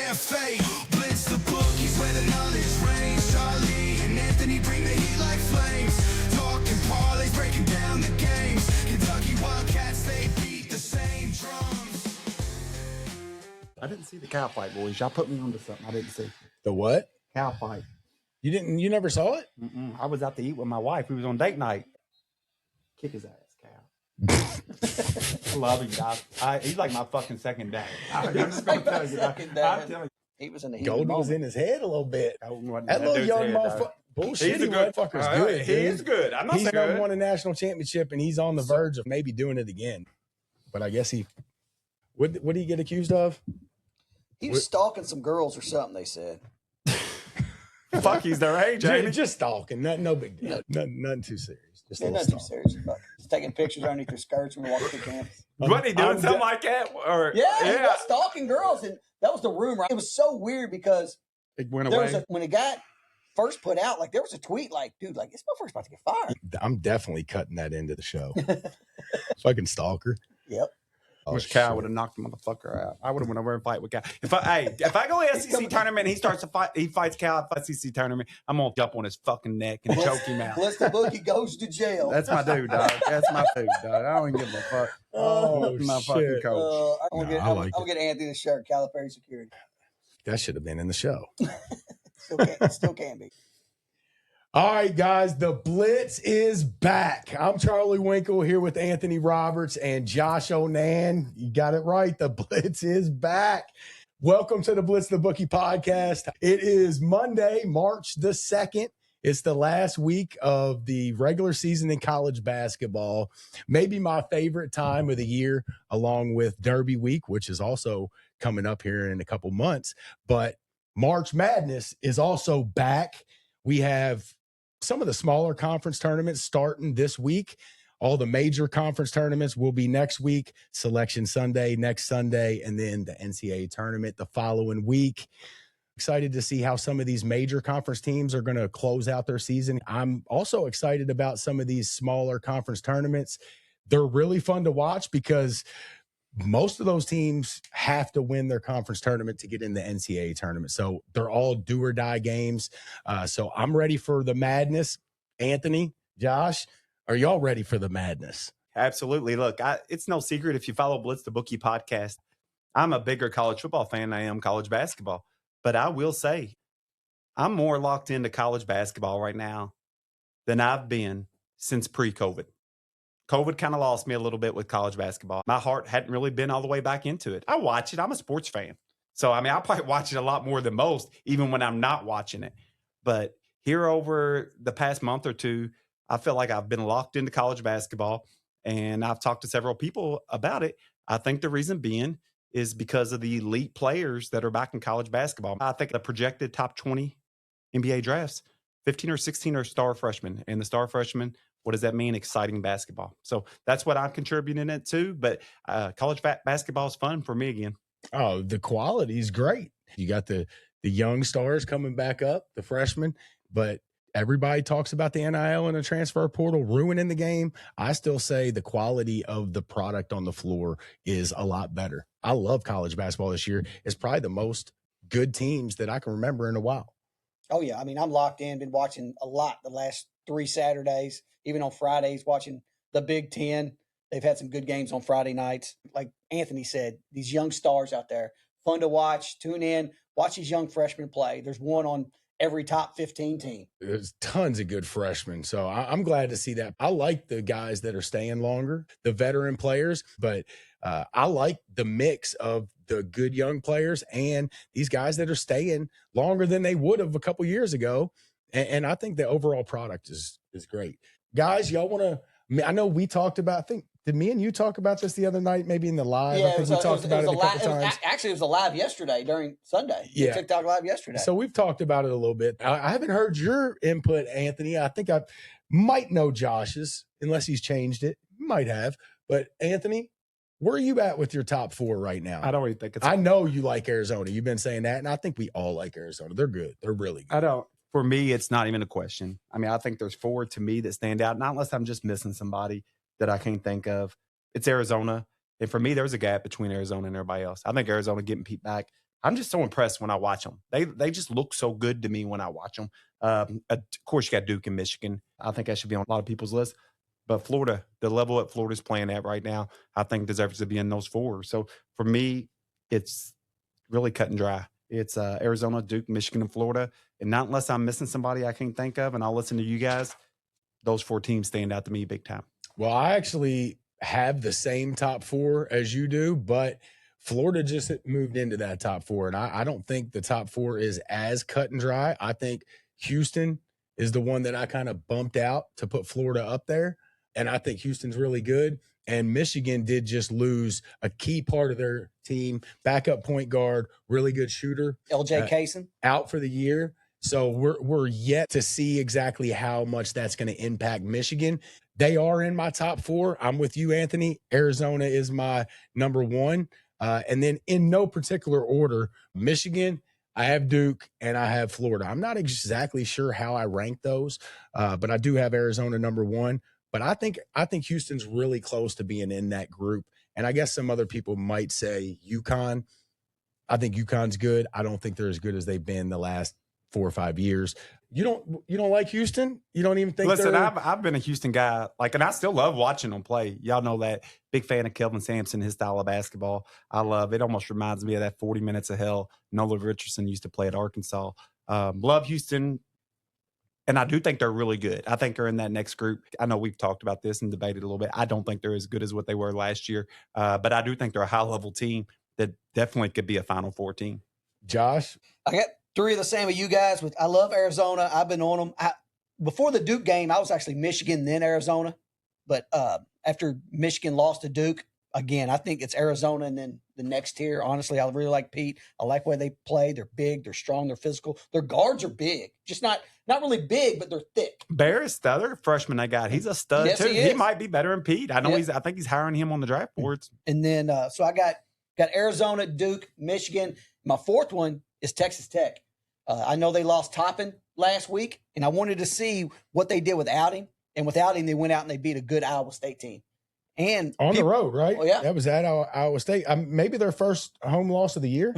have faith. Blitz the bookies where the knowledge reigns. Charlie and Anthony bring the heat like flames. Talking parlays, breaking down the games. Kentucky Wildcats, they beat the same drums. I didn't see the cow fight, boys. Y'all put me onto something I didn't see. The what? Cow fight. You never saw it? Mm-mm. I was out to eat with my wife. We was on date night. Kick his ass, cow. I love him, guys. He's like my fucking second dad. I'm just going to tell you. I'm telling you. He was in the heat. Golden was in his head a little bit. That little young motherfucker. Bullshit. He's a good motherfucker's good. He is good. I'm not he's saying won a national championship, and he's on the verge of maybe doing it again. But I guess he. What did he get accused of? He was stalking some girls or something, they said. Fuck, he's their age, ain't he? Just stalking. No big deal. Nothing too serious. Just a little Nothing too stalking. serious. Just taking pictures underneath their skirts when we walk through campus. What he doing something like that? Or He was stalking girls, and that was the rumor. It was so weird because it went there away. was when it got first put out, like there was a tweet like, dude, like this motherfucker's about to get fired. I'm definitely cutting that into the show. Fucking stalker. Yep. I wish Cal would have knocked the motherfucker out. I would have went over and fight with Cal. If I go to SEC tournament and he starts to fight, he fights Cal at SEC tournament, I'm gonna jump on his fucking neck and choke him out. Blitz the bookie goes to jail. That's my dude, dog. That's my dude, dog. I don't even give a fuck. Oh, my shit. fucking coach. I'm gonna get Anthony the shirt, Calipari Security. That should have been in the show. Still can be. All right, guys, the Blitz is back. I'm Charlie Winkle here with Anthony Roberts and Josh Onan. You got it right. The Blitz is back. Welcome to the Blitz the Bookie podcast. It is Monday, March the 2nd. It's the last week of the regular season in college basketball. Maybe my favorite time of the year, along with Derby Week, which is also coming up here in a couple months. But March Madness is also back. We have some of the smaller conference tournaments starting this week. All the major conference tournaments will be next week. Selection Sunday, next Sunday, and then the NCAA tournament the following week. Excited to see how some of these major conference teams are going to close out their season. I'm also excited about some of these smaller conference tournaments. They're really fun to watch because most of those teams have to win their conference tournament to get in the NCAA tournament. So they're all do or die games. So I'm ready for the madness. Anthony, Josh, are y'all ready for the madness? Absolutely. Look, it's no secret if you follow Blitz the Bookie podcast, I'm a bigger college football fan than I am college basketball. But I will say I'm more locked into college basketball right now than I've been since pre-COVID. COVID kind of lost me a little bit with college basketball. My heart hadn't really been all the way back into it. I watch it. I'm a sports fan. So, I mean, I probably watch it a lot more than most, even when I'm not watching it. But here over the past month or two, I feel like I've been locked into college basketball, and I've talked to several people about it. I think the reason being is because of the elite players that are back in college basketball. I think the projected top 20 NBA drafts, 15 or 16 are star freshmen. And the star freshmen, what does that mean? Exciting basketball. So that's what I'm contributing it to. But college basketball is fun for me again. Oh, the quality is great. You got the young stars coming back up, the freshmen, but everybody talks about the NIL and the transfer portal ruining the game. I still say the quality of the product on the floor is a lot better. I love college basketball this year. It's probably the most good teams that I can remember in a while. Oh, yeah. I mean, I'm locked in, been watching a lot the last 3 Saturdays, even on Fridays, watching the Big Ten. They've had some good games on Friday nights. Like Anthony said, these young stars out there, fun to watch, tune in, watch these young freshmen play. There's one on every top 15 team. There's tons of good freshmen. So I'm glad to see that. I like the guys that are staying longer, the veteran players, but I like the mix of the good young players and these guys that are staying longer than they would have a couple years ago. And I think the overall product is great. Guys, y'all want to, I know we talked about, I think, did me and you talk about this the other night, maybe in the live? Yeah, I think we talked about it a couple times. Actually, it was a live yesterday during Sunday. Yeah. TikTok live yesterday. So we've talked about it a little bit. I haven't heard your input, Anthony. I think I might know Josh's, unless he's changed it. Might have. But Anthony, where are you at with your top 4 right now? I don't even think it's. I know you like Arizona. You've been saying that, and I think we all like Arizona. They're good. They're really good. I don't. For me, it's not even a question. I mean, I think there's 4 to me that stand out, not unless I'm just missing somebody that I can't think of. It's Arizona. And for me, there's a gap between Arizona and everybody else. I think Arizona getting Pete back I'm just so impressed when I watch them. They just look so good to me when I watch them. Of course, you got Duke and Michigan. I think that should be on a lot of people's list. But Florida, the level that Florida's playing at right now, I think deserves to be in those four. So for me, it's really cut and dry. It's Arizona, Duke, Michigan, and Florida. And not unless I'm missing somebody I can't think of, and I'll listen to you guys, those four teams stand out to me big time. Well, I actually have the same top four as you do, but Florida just moved into that top four. And I don't think the top four is as cut and dry. I think Houston is the one that I kind of bumped out to put Florida up there. And I think Houston's really good. And Michigan did just lose a key part of their team, backup point guard, really good shooter. LJ Kaysen out for the year. So we're yet to see exactly how much that's going to impact Michigan. They are in my top four. I'm with you, Anthony. Arizona is my number one. And then in no particular order, Michigan, I have Duke, and I have Florida. I'm not exactly sure how I rank those, but I do have Arizona number one. But I think Houston's really close to being in that group. And I guess some other people might say UConn. I think UConn's good. I don't think they're as good as they've been the last 4 or 5 years. You don't like Houston? You don't even think? Listen, I've been a Houston guy, and I still love watching them play. Y'all know that. Big fan of Kelvin Sampson, his style of basketball. I love it. Almost reminds me of that 40 Minutes of Hell Nola Richardson used to play at Arkansas. Love Houston. And I do think they're really good. I think they're in that next group. I know we've talked about this and debated a little bit. I don't think they're as good as what they were last year. But I do think they're a high-level team that definitely could be a Final Four team. Josh? I got 3 of the same of you guys. I love Arizona. I've been on them. Before the Duke game, I was actually Michigan, then Arizona. But after Michigan lost to Duke, again, I think it's Arizona and then the next tier. Honestly, I really like Pete. I like the way they play. They're big. They're strong. They're physical. Their guards are big. Just not really big, but they're thick. Barris, the other freshman they got, he's a stud Yes, too. he is. He might be better than Pete. I know I think he's hiring him on the draft boards. And then so I got Arizona, Duke, Michigan. My fourth one is Texas Tech. I know they lost Toppin last week, and I wanted to see what they did without him. And without him, they went out and they beat a good Iowa State team. And on the road, right? Oh, yeah. That was at Iowa State. Maybe their first home loss of the year.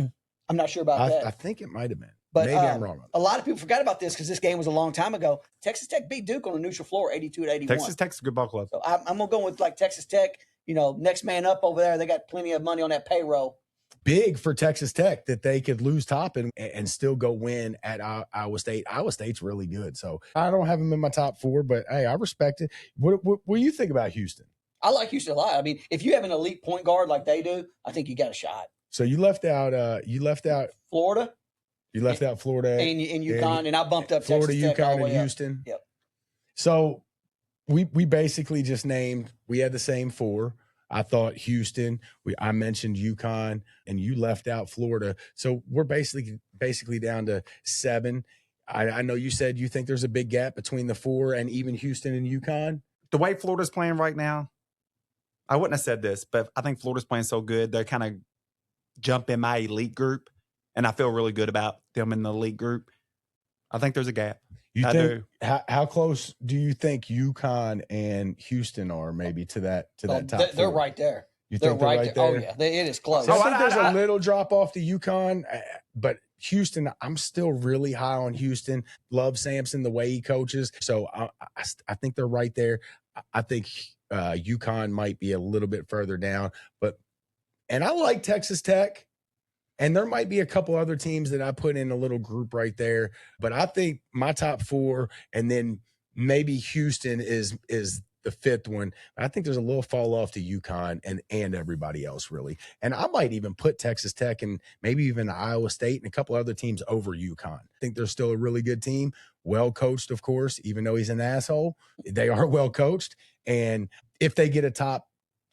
I'm not sure about that. I think it might have been. But maybe I'm wrong. A lot of people forgot about this because this game was a long time ago. Texas Tech beat Duke on a neutral floor, 82-81. Texas Tech's a good ball club. So I'm going to go with Texas Tech. Next man up over there. They got plenty of money on that payroll. Big for Texas Tech that they could lose Toppin and still go win at Iowa State. Iowa State's really good. So I don't have them in my top four, but hey, I respect it. What do you think about Houston? I like Houston a lot. I mean, if you have an elite point guard like they do, I think you got a shot. So you left out Florida. You left out Florida and UConn, and I bumped up Florida, Texas Tech all UConn, the way and up. Houston. Yep. So we basically just named. We had the same four. I thought Houston. I mentioned UConn, and you left out Florida. So we're basically down to 7. I know you said you think there's a big gap between the 4 and even Houston and UConn. The way Florida's playing right now, I wouldn't have said this, but I think Florida's playing so good. They're kind of jump in my elite group, and I feel really good about them in the elite group. I think there's a gap. You think how close do you think UConn and Houston are maybe to that top? They're 4? right there. You think they're right there? Oh yeah, it is close. I think there's a little drop off to UConn, but Houston, I'm still really high on Houston. Love Sampson, the way he coaches. So I think they're right there. I think UConn might be a little bit further down, and I like Texas Tech. And there might be a couple other teams that I put in a little group right there. But I think my top 4, and then maybe Houston is the 5th one. I think there's a little fall off to UConn and everybody else, really. And I might even put Texas Tech and maybe even Iowa State and a couple other teams over UConn. I think they're still a really good team. Well coached, of course, even though he's an asshole. They are well coached. And if they get a top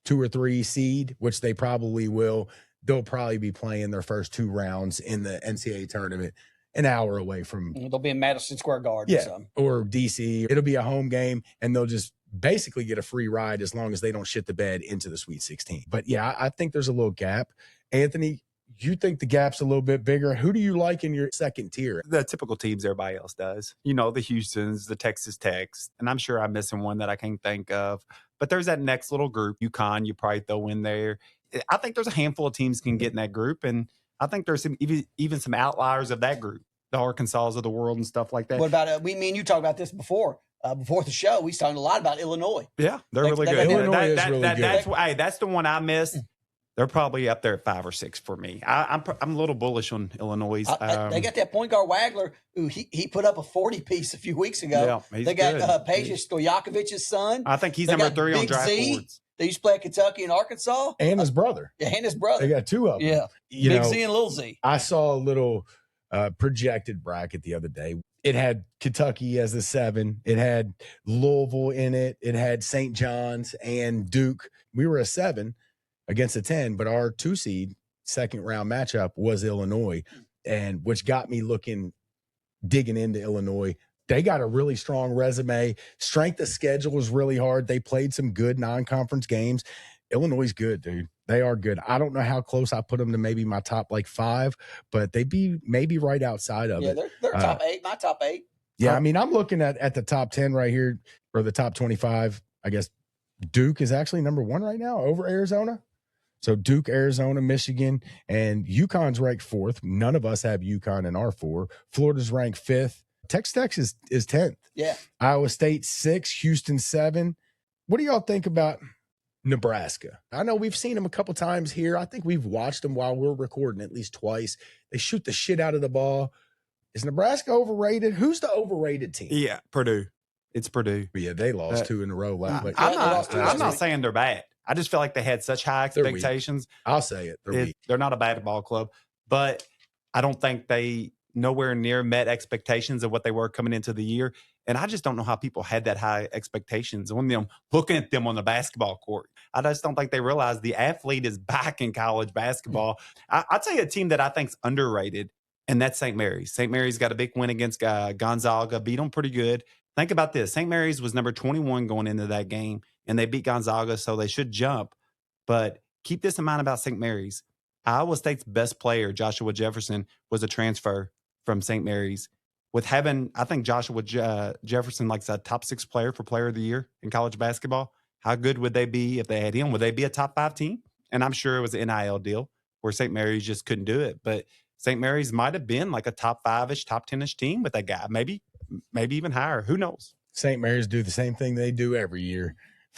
2 or 3 seed, which they probably will, they'll probably be playing their first 2 rounds in the NCAA tournament an hour away from. They'll be in Madison Square Garden. Yeah, or DC. It'll be a home game, and they'll just basically get a free ride as long as they don't shit the bed into the Sweet 16. But yeah, I think there's a little gap. Anthony, you think the gap's a little bit bigger? Who do you like in your second tier? The typical teams everybody else does. The Houstons, the Texas Techs, and I'm sure I'm missing one that I can't think of. But there's that next little group. UConn, you probably throw in there. I think there's a handful of teams can get in that group, and I think there's even some outliers of that group, the Arkansas of the world and stuff like that. What about me and you talked about this before the show? We talked a lot about Illinois. Yeah, they're really they good. got- Illinois is really good. That's the one I missed. They're probably up there at 5 or 6 for me. I'm a little bullish on Illinois. They got that point guard Wagler, who he put up a 40-piece a few weeks ago. Yeah, he's they got good. Peja Stojakovic's son. I think he's They number got 3 on Big draft Z. boards. They used to play at Kentucky and Arkansas. And his brother. Yeah, and his They brother. got 2 of them. Yeah, You Big know, Z and Little Z. I saw a little projected bracket the other day. It had Kentucky as the 7. It had Louisville in it. It had St. John's and Duke. We were a 7 against a 10, but our 2 seed second round matchup was Illinois, and which got me digging into Illinois. They got a really strong resume. Strength of schedule was really hard. They played some good non-conference games. Illinois is good, dude. They are good. I don't know how close I put them to maybe my top 5, but they'd be maybe right outside of it. They're top 8, my top 8. Yeah, I mean, I'm looking at the top 10 right here, or the top 25. I guess Duke is actually number 1 right now over Arizona. So Duke, Arizona, Michigan, and UConn's ranked 4th. None of us have UConn in our 4. Florida's ranked 5th. Texas is 10th. Yeah. Iowa State 6, Houston 7. What do y'all think about Nebraska? I know we've seen them a couple times here. I think we've watched them while we're recording at least twice. They shoot the shit out of the ball. Is Nebraska overrated? Who's the overrated team? Yeah, Purdue. It's Purdue. Yeah, they lost 2 in a row. Like, I'm not saying they're bad. I just feel like they had such high They're weak. expectations. I'll say it. They're weak. They're not a bad ball club, but I don't think they nowhere near met expectations of what they were coming into the year. And I just don't know how people had that high expectations on them, looking at them on the basketball court. I just don't think they realize the athlete is back in college basketball. I'll tell you a team that I think's underrated, and that's St. Mary's. St. Mary's got a big win against Gonzaga, beat them pretty good. Think about this. St. Mary's was number 21 going into that game, and they beat Gonzaga, so they should jump. But keep this in mind about St. Mary's. Iowa State's best player, Joshua Jefferson, was a transfer from St. Mary's. With having, I think Joshua Jefferson like a top 6 player for player of the year in college basketball. How good would they be if they had him? Would they be a top 5 team? And I'm sure it was an NIL deal where St. Mary's just couldn't do it. But St. Mary's might have been like a top 5-ish, top 10-ish team with that guy. Maybe even higher. Who knows? St. Mary's do the same thing they do every year.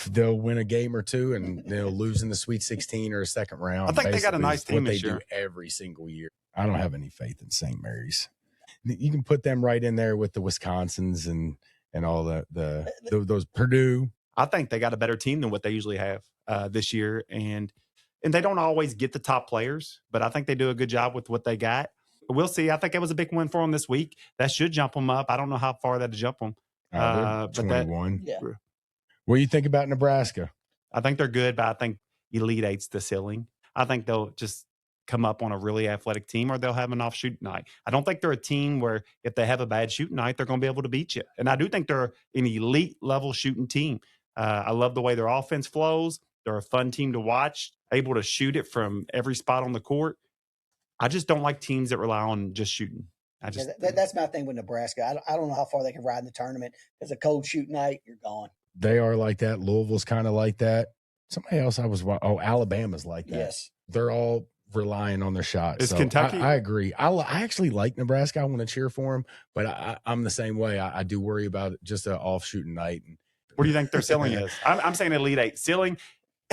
They'll win a game or 2 and they'll lose in the Sweet 16 or a second round. I think they got a nice team this year. What they do every single year. I don't have any faith in St. Mary's. You can put them right in there with the Wisconsins and all those Purdue. I think they got a better team than what they usually have this year. And they don't always get the top players, but I think they do a good job with what they got. But we'll see. I think it was a big win for them this week. That should jump them up. I don't know how far that'll jump them. They're 21. Yeah. What do you think about Nebraska? I think they're good, but I think Elite Eight's the ceiling. I think they'll just come up on a really athletic team, or they'll have an off shooting night. I don't think they're a team where if they have a bad shooting night, they're going to be able to beat you. And I do think they're an elite level shooting team. I love the way their offense flows. They're a fun team to watch, able to shoot it from every spot on the court. I just don't like teams that rely on just shooting. That's my thing with Nebraska. I don't know how far they can ride in the tournament. It's a cold shoot night, you're gone. They are like that. Louisville's kind of like that. Somebody else Alabama's like that. Yes. They're all relying on their shots. Is so Kentucky? I agree. I actually like Nebraska. I want to cheer for them, but I'm the same way. I do worry about it, just an off shooting night. What do you think their ceiling is? I'm saying Elite Eight. Ceiling,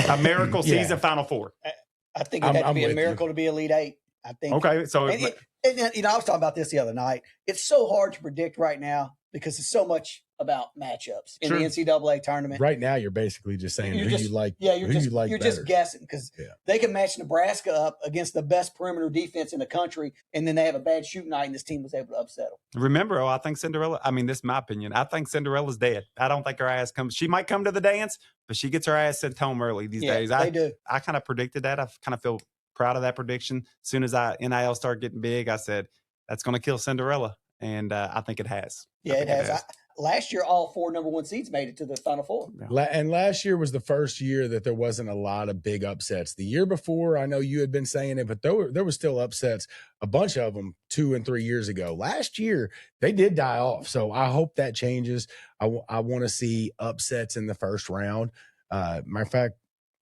a miracle season, Final Four. I think it'd have to be a with miracle to be Elite Eight. I think. Okay, so And I was talking about this the other night. It's so hard to predict right now because it's so much about matchups in the NCAA tournament. Right now, you're basically just saying who you like. Yeah, you're better. just guessing because they can match Nebraska up against the best perimeter defense in the country, and then they have a bad shooting night, and this team was able to upset them. Remember, I think Cinderella. I mean, this is my opinion. I think Cinderella's dead. I don't think her ass comes. She might come to the dance, but she gets her ass sent home early these days. They do. I kind of predicted that. I kind of feel proud of that prediction. As soon as NIL started getting big, I said that's going to kill Cinderella, and I think it has. Yeah, it has. Last year, all 4 number 1 seeds made it to the Final Four. And last year was the first year that there wasn't a lot of big upsets. The year before, I know you had been saying it, but there were still upsets, a bunch of them 2 and 3 years ago. Last year, they did die off. So I hope that changes. I want to see upsets in the first round. Matter of fact,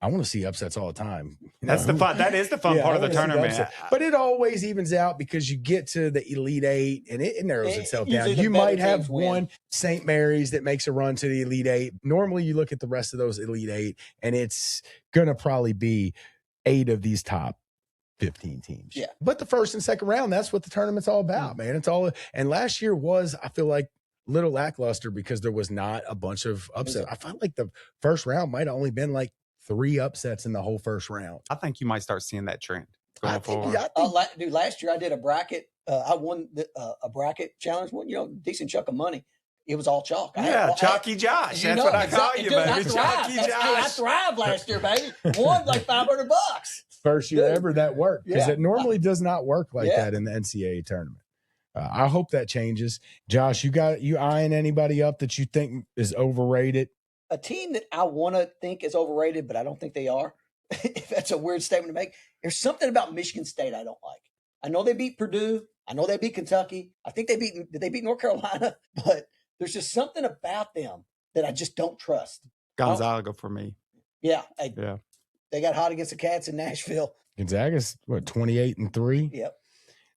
I want to see upsets all the time. That's the fun. That is the fun part of the tournament. But it always evens out because you get to the Elite Eight and it narrows itself down. Usually the You better might have teams win. one St. Mary's that makes a run to the Elite Eight. Normally, you look at the rest of those Elite Eight, and it's going to probably be 8 of these top 15 teams. Yeah. But the first and second round, that's what the tournament's all about, man. It's all. And last year was, I feel like, little lackluster because there was not a bunch of upsets. I felt like the first round might have only been like 3 upsets in the whole first round. I think you might start seeing that trend going forward. Dude, last year I did a bracket. I won a bracket challenge. Decent chunk of money. It was all chalk. Chalky Josh. That's what I call you, baby. Chalky Josh. I thrived last year, baby. Won like $500. First year ever that worked because it normally does not work like Yeah. that in the NCAA tournament. I hope that changes. Josh, you eyeing anybody up that you think is overrated? A team that I want to think is overrated, but I don't think they are. If that's a weird statement to make. There's something about Michigan State I don't like. I know they beat Purdue. I know they beat Kentucky. I think did they beat North Carolina? But there's just something about them that I just don't trust. Gonzaga for me. Yeah. Yeah. They got hot against the Cats in Nashville. Gonzaga's 28-3. Yep.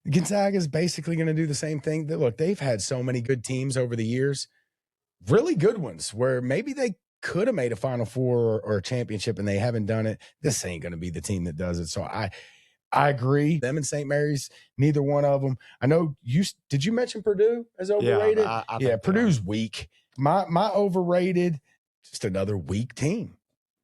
Gonzaga's basically going to do the same thing. Look, they've had so many good teams over the years, really good ones, where maybe they could have made a Final Four or a championship and they haven't done it. This ain't going to be the team that does it. So I agree. Them and St. Mary's, neither one of them. I know did you mention Purdue as overrated? Yeah, I think Purdue's weak. My overrated, just another weak team.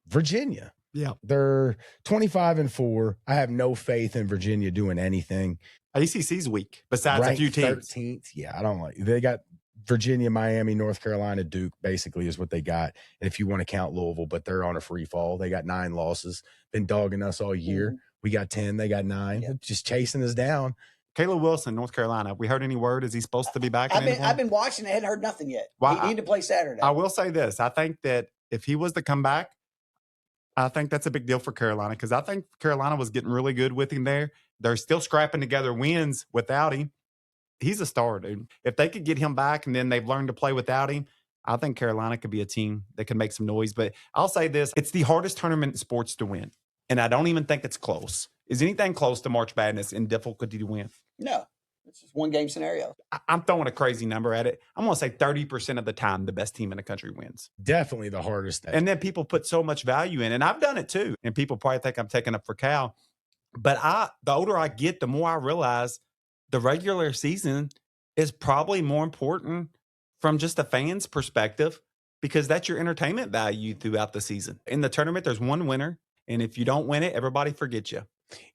Virginia. Yeah. They're 25-4. I have no faith in Virginia doing anything. ACC's weak besides a few teams. 13th. Yeah, I don't like. They got Virginia, Miami, North Carolina, Duke basically is what they got. And if you want to count Louisville, but they're on a free fall. They got 9 losses. Been dogging us all year. Mm-hmm. We got 10. They got 9. Yeah. Just chasing us down. Caleb Wilson, North Carolina. We heard any word? Is he supposed to be back? I've been watching. I hadn't heard nothing yet. Well, he need to play Saturday. I will say this. I think that if he was to come back, I think that's a big deal for Carolina because I think Carolina was getting really good with him there. They're still scrapping together wins without him. He's a star, dude. If they could get him back and then they've learned to play without him, I think Carolina could be a team that can make some noise. But I'll say this. It's the hardest tournament in sports to win. And I don't even think it's close. Is anything close to March Madness in difficulty to win? No. It's just one game scenario. I'm throwing a crazy number at it. I'm going to say 30% of the time, the best team in the country wins. Definitely the hardest. And then people put so much value in, and I've done it too. And people probably think I'm taking up for Cal. But the older I get, the more I realize the regular season is probably more important from just a fan's perspective because that's your entertainment value throughout the season. In the tournament, there's one winner. And if you don't win it, everybody forgets you.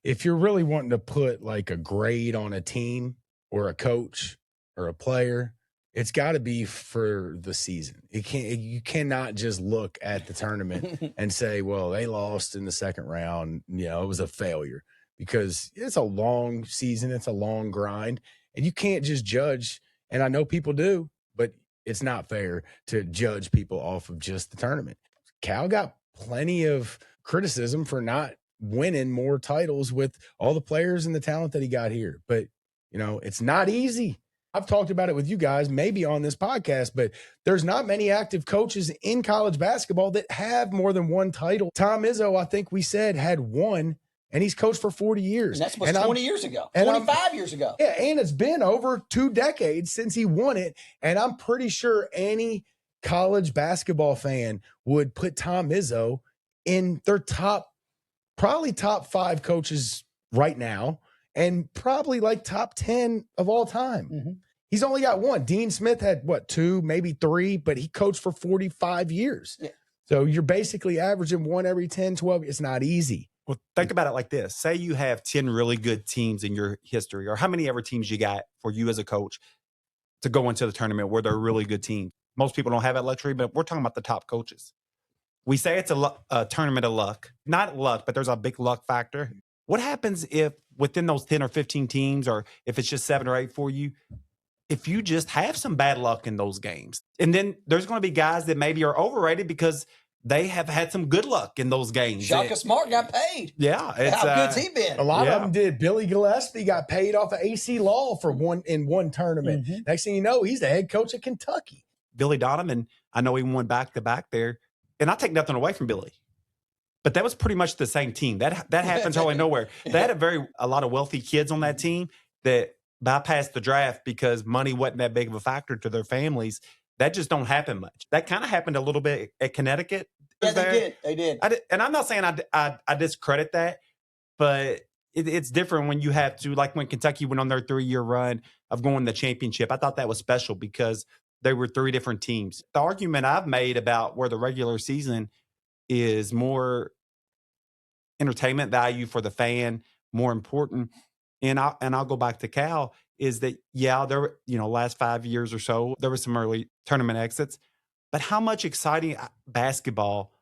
If you're really wanting to put like a grade on a team or a coach or a player, it's got to be for the season. You cannot just look at the tournament and say, well, they lost in the second round. It was a failure because it's a long season. It's a long grind and you can't just judge. And I know people do, but it's not fair to judge people off of just the tournament. Cal got plenty of criticism for not winning more titles with all the players and the talent that he got here. But, it's not easy. I've talked about it with you guys, maybe on this podcast, but there's not many active coaches in college basketball that have more than one title. Tom Izzo, I think we said, had one, and he's coached for 40 years. And that's 20 years ago, 25 years ago. Yeah, and it's been over 2 decades since he won it. And I'm pretty sure any college basketball fan would put Tom Izzo in their probably top 5 coaches right now, and probably like top 10 of all time. Mm-hmm. He's only got one. Dean Smith had 2, maybe 3, but he coached for 45 years. Yeah. So you're basically averaging one every 10, 12. It's not easy. Well, think about it like this. Say you have 10 really good teams in your history, or how many ever teams you got for you as a coach to go into the tournament where they're really good teams. Most people don't have that luxury, but we're talking about the top coaches. We say it's a tournament of luck. Not luck, but there's a big luck factor. What happens if within those 10 or 15 teams, or if it's just 7 or 8 for you, if you just have some bad luck in those games? And then there's going to be guys that maybe are overrated because they have had some good luck in those games. Shaka Smart got paid. Yeah. How good's he been? A lot of them did. Billy Gillespie got paid off of AC Law for one tournament. Mm-hmm. Next thing you know, he's the head coach of Kentucky. Billy Donovan, I know he won back-to-back there. And I take nothing away from Billy. but that was pretty much the same team. That happens out of nowhere. They had a lot of wealthy kids on that team that bypassed the draft because money wasn't that big of a factor to their families. That just don't happen much. That kind of happened a little bit at Connecticut. Yeah, they did. And I'm not saying I discredit that, but it's different when you have to, like when Kentucky went on their 3-year run of going to the championship. I thought that was special because they were 3 different teams. The argument I've made about where the regular season is more entertainment value for the fan, more important, and I'll go back to Cal, is that, yeah, there were, last 5 years or so, there were some early tournament exits, but how much exciting basketball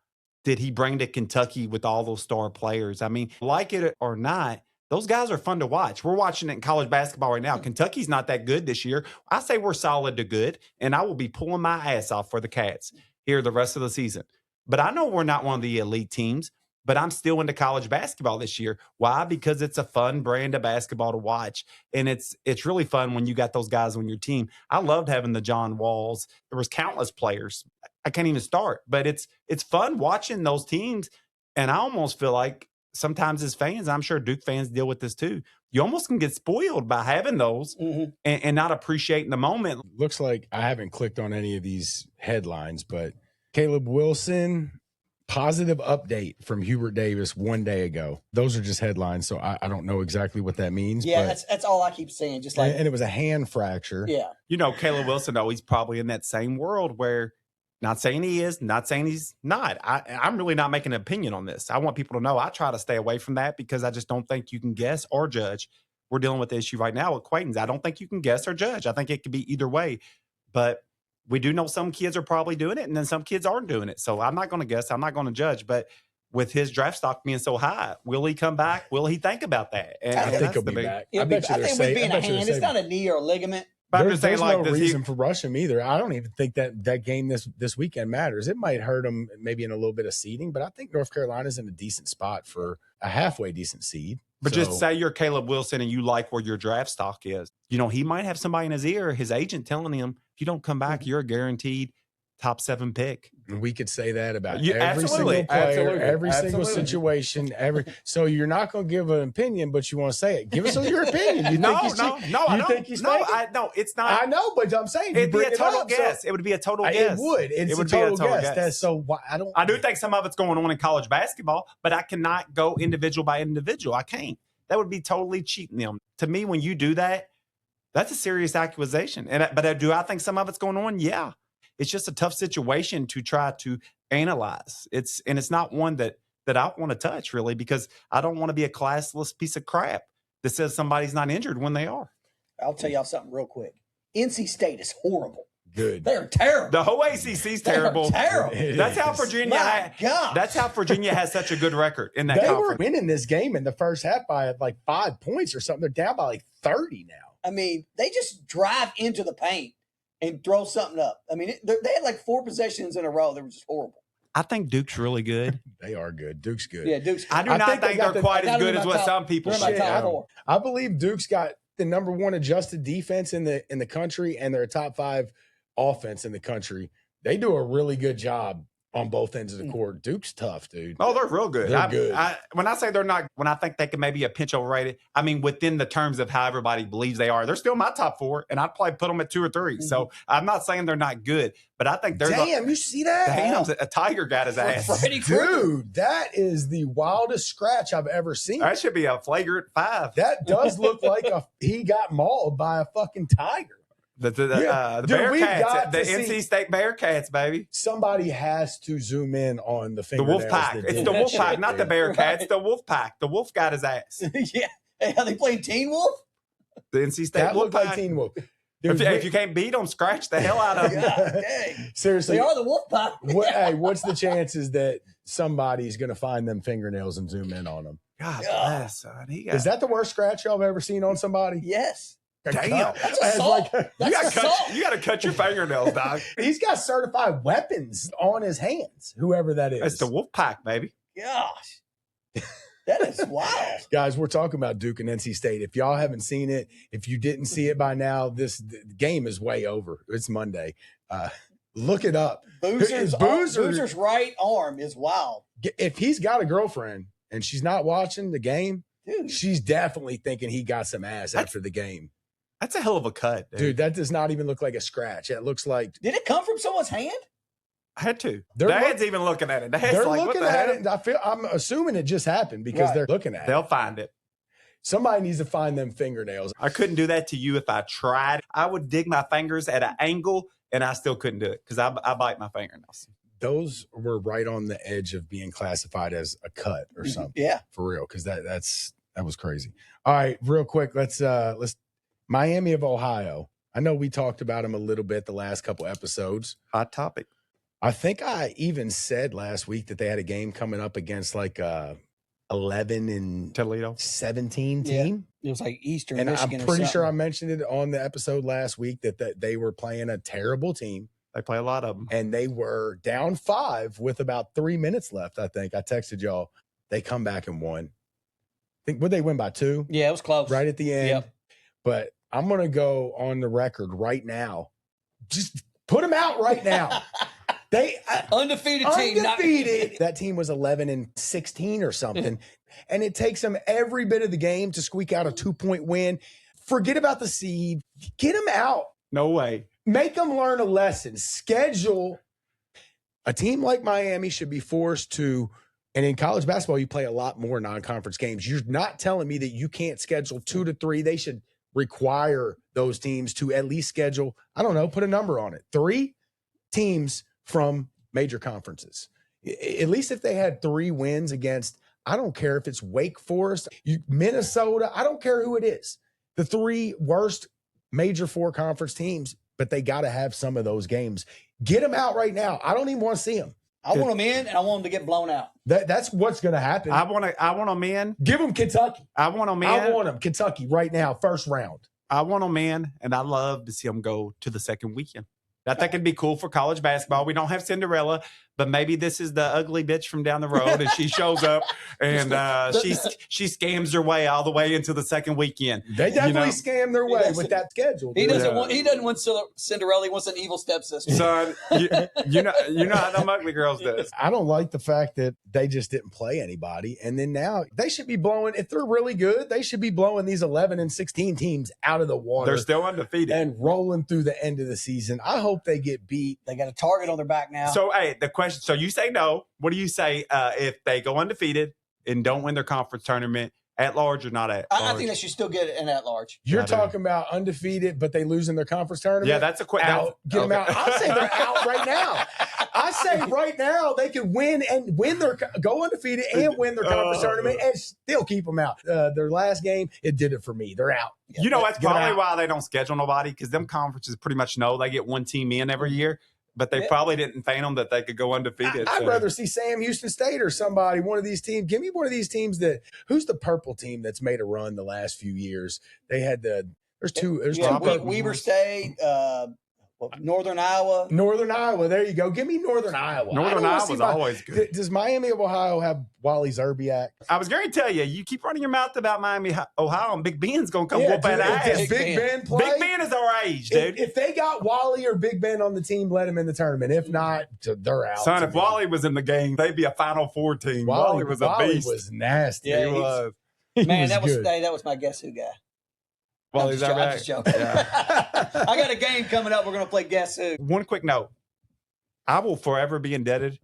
did he bring to Kentucky with all those star players? I mean, like it or not, those guys are fun to watch. We're watching it in college basketball right now. Kentucky's not that good this year. I say we're solid to good, and I will be pulling my ass off for the Cats here the rest of the season. But I know we're not one of the elite teams, but I'm still into college basketball this year. Why? Because it's a fun brand of basketball to watch. And it's really fun when you got those guys on your team. I loved having the John Walls. There was countless players. I can't even start, but it's fun watching those teams. And I almost feel like sometimes as fans, I'm sure Duke fans deal with this too, you almost can get spoiled by having those and not appreciating the moment. Looks like I haven't clicked on any of these headlines, but Caleb Wilson, positive update from Hubert Davis 1 day ago. Those are just headlines, so I don't know exactly what that means. Yeah, but, that's all I keep saying. Just like, and it was a hand fracture. Yeah. Caleb Wilson, though, he's probably in that same world where, not saying he is, not saying he's not. I'm really not making an opinion on this. I want people to know I try to stay away from that because I just don't think you can guess or judge. We're dealing with the issue right now with Quayton's. I don't think you can guess or judge. I think it could be either way. But we do know some kids are probably doing it, and then some kids aren't doing it. So I'm not going to guess. I'm not going to judge. But with his draft stock being so high, will he come back? Will he think about that? And I think he'll be back. I think with being a hand, it's not a knee or a ligament. There's no reason for rush him either. I don't even think that game this weekend matters. It might hurt him maybe in a little bit of seeding, but I think North Carolina's in a decent spot for a halfway decent seed. But just say you're Caleb Wilson and you like where your draft stock is. He might have somebody in his ear, his agent telling him, if you don't come back, you're a guaranteed top 7 pick. And we could say that about every absolutely. single player, Absolutely. every single Absolutely. situation. So you're not going to give an opinion, but you want to say it. Give us your opinion. You think he's I don't. think he's No, it's not. I know, but I'm saying It'd be a total guess. It would be a total guess. It would. It's a total guess. So I do think some of it's going on in college basketball, but I cannot go individual by individual. I can't. That would be totally cheating them. To me, when you do that, that's a serious accusation. But do I think some of it's going on? Yeah. It's just a tough situation to try to analyze. It's not one that I want to touch, really, because I don't want to be a classless piece of crap that says somebody's not injured when they are. I'll tell y'all something real quick. NC State is horrible. Good. They're terrible. The whole ACC's terrible. Terrible. That's how Virginia. That's how Virginia has such a good record in that conference. They were winning this game in the first half by like 5 points or something. They're down by like 30 now. I mean, they just drive into the paint and throw something up. I mean, they had like 4 possessions in a row. They were just horrible. I think Duke's really good. They are good. Duke's good. Yeah, Duke's good. I do not think they're quite as good as what some people say. I believe Duke's got the number 1 adjusted defense in the country, and they're a top 5 offense in the country. They do a really good job on both ends of the court. Duke's tough, dude. Oh, they're real good. They're good. When I say they're not, when I think they can maybe a pinch overrated, I mean within the terms of how everybody believes they are. They're still my top 4, and I'd probably put them at 2 or 3. Mm-hmm. So I'm not saying they're not good, but I think they're. Damn, you see that? Damn, a tiger got his ass. Dude, that is the wildest scratch I've ever seen. That should be a flagrant 5. That does look like he got mauled by a fucking tiger. The Bearcats, the NC State Bearcats, baby. Somebody has to zoom in on the fingernails. The wolf pack. It's the wolf pack, not the Bearcats. Right. The wolf pack. The wolf got his ass. Yeah. Hey, are they playing Teen Wolf? The NC State Wolf pack. Like Teen Wolf. If you can't beat them, scratch the hell out of them. God, dang. Seriously. They are the wolf pack. What's the chances that somebody's going to find them fingernails and zoom in on them? God bless, son. Is that the worst scratch y'all have ever seen on somebody? Yes. Damn. That's assault. You got to cut your fingernails, dog. He's got certified weapons on his hands, whoever that is. It's the wolf pack, baby. Gosh. That is wild. Guys, we're talking about Duke and NC State. If y'all haven't seen it, if you didn't see it by now, this game is way over. It's Monday. Look it up. Boozer's right arm is wild. If he's got a girlfriend and she's not watching the game, Dude. she's definitely thinking he got some ass after the game. That's a hell of a cut, Dude, that does not even look like a scratch. It looks like. Did it come from someone's hand? I had to. Dad's even looking at it. Dad's they're like, looking what the at hell? it. And I'm assuming it just happened because they're looking at it. They'll find it. Somebody needs to find them fingernails. I couldn't do that to you if I tried. I would dig my fingers at an angle, and I still couldn't do it because I bite my fingernails. Those were right on the edge of being classified as a cut or something. Yeah, for real, because that was crazy. All right, real quick, let's Miami of Ohio. I know we talked about them a little bit the last couple episodes. Hot topic. I think I even said last week that they had a game coming up against like 11 and Toledo 17 team. It was like Eastern And Michigan. I'm pretty sure I mentioned it on the episode last week that they were playing a terrible team. They play a lot of them. And they were down 5 with about 3 minutes left, I think. I texted y'all. They come back and won. Would they win by 2? Yeah, it was close. Right at the end. Yep. But I'm going to go on the record right now. Just put them out right now. They undefeated team. Undefeated. That team was 11 and 16 or something. And it takes them every bit of the game to squeak out a 2-point win. Forget about the seed. Get them out. No way. Make them learn a lesson. Schedule. A team like Miami should be forced to, and in college basketball, you play a lot more non-conference games. You're not telling me that you can't schedule 2 to 3. They should require those teams to at least schedule, I don't know, put a number on it. 3 teams from major conferences. At least if they had 3 wins against, I don't care if it's Wake Forest, Minnesota, I don't care who it is. The 3 worst major 4 conference teams, but they got to have some of those games. Get them out right now. I don't even want to see them. I want them in, and I want them to get blown out. That's what's going to happen. I want them in. Give them Kentucky. I want them in. I want them Kentucky right now, first round. I want them in, and I love to see them go to the second weekend. I think it'd be cool for college basketball. We don't have Cinderella, but maybe this is the ugly bitch from down the road, and she shows up and she scams her way all the way into the second weekend. They definitely scam their way with that schedule. He doesn't want Cinderella. He wants an evil stepsister. Son, you know how them ugly girls does. I don't like the fact that they just didn't play anybody, and then now they should be blowing. If they're really good, they should be blowing these 11 and 16 teams out of the water. They're still undefeated and rolling through the end of the season. I hope they get beat. They got a target on their back now. So, hey, the question. So you say no. What do you say if they go undefeated and don't win their conference tournament at large or not at large? I think they should still get an at large. You're talking about undefeated, but they lose in their conference tournament? Yeah, that's a question. Out. Get them out. I say they're out right now. I say right now they could win go undefeated and win their conference tournament and still keep them out. Their last game, it did it for me. They're out. You know, that's probably why they don't schedule nobody, because them conferences pretty much know they get one team in every year. But they probably didn't fathom that they could go undefeated. I'd rather see Sam Houston State or somebody, one of these teams. Give me one of these teams who's the purple team that's made a run the last few years? They had there's two. Weber State, Northern Iowa. Northern Iowa. There you go. Give me Northern Iowa. Northern Iowa's always good. Does Miami of Ohio have Wally Zerbiak? I was going to tell you, you keep running your mouth about Miami, Ohio, and Big Ben's going to come whoop that ass. Does Big Ben play? Big Ben is our age, dude. If they got Wally or Big Ben on the team, let him in the tournament. If not, they're out. Son, if Wally was in the game, they'd be a Final Four team. Wally was a beast. Wally was nasty. Yeah, he was. Man, that was my guess who guy. Well, I'm just joking. Yeah. I got a game coming up. We're going to play Guess Who. One quick note. I will forever be indebted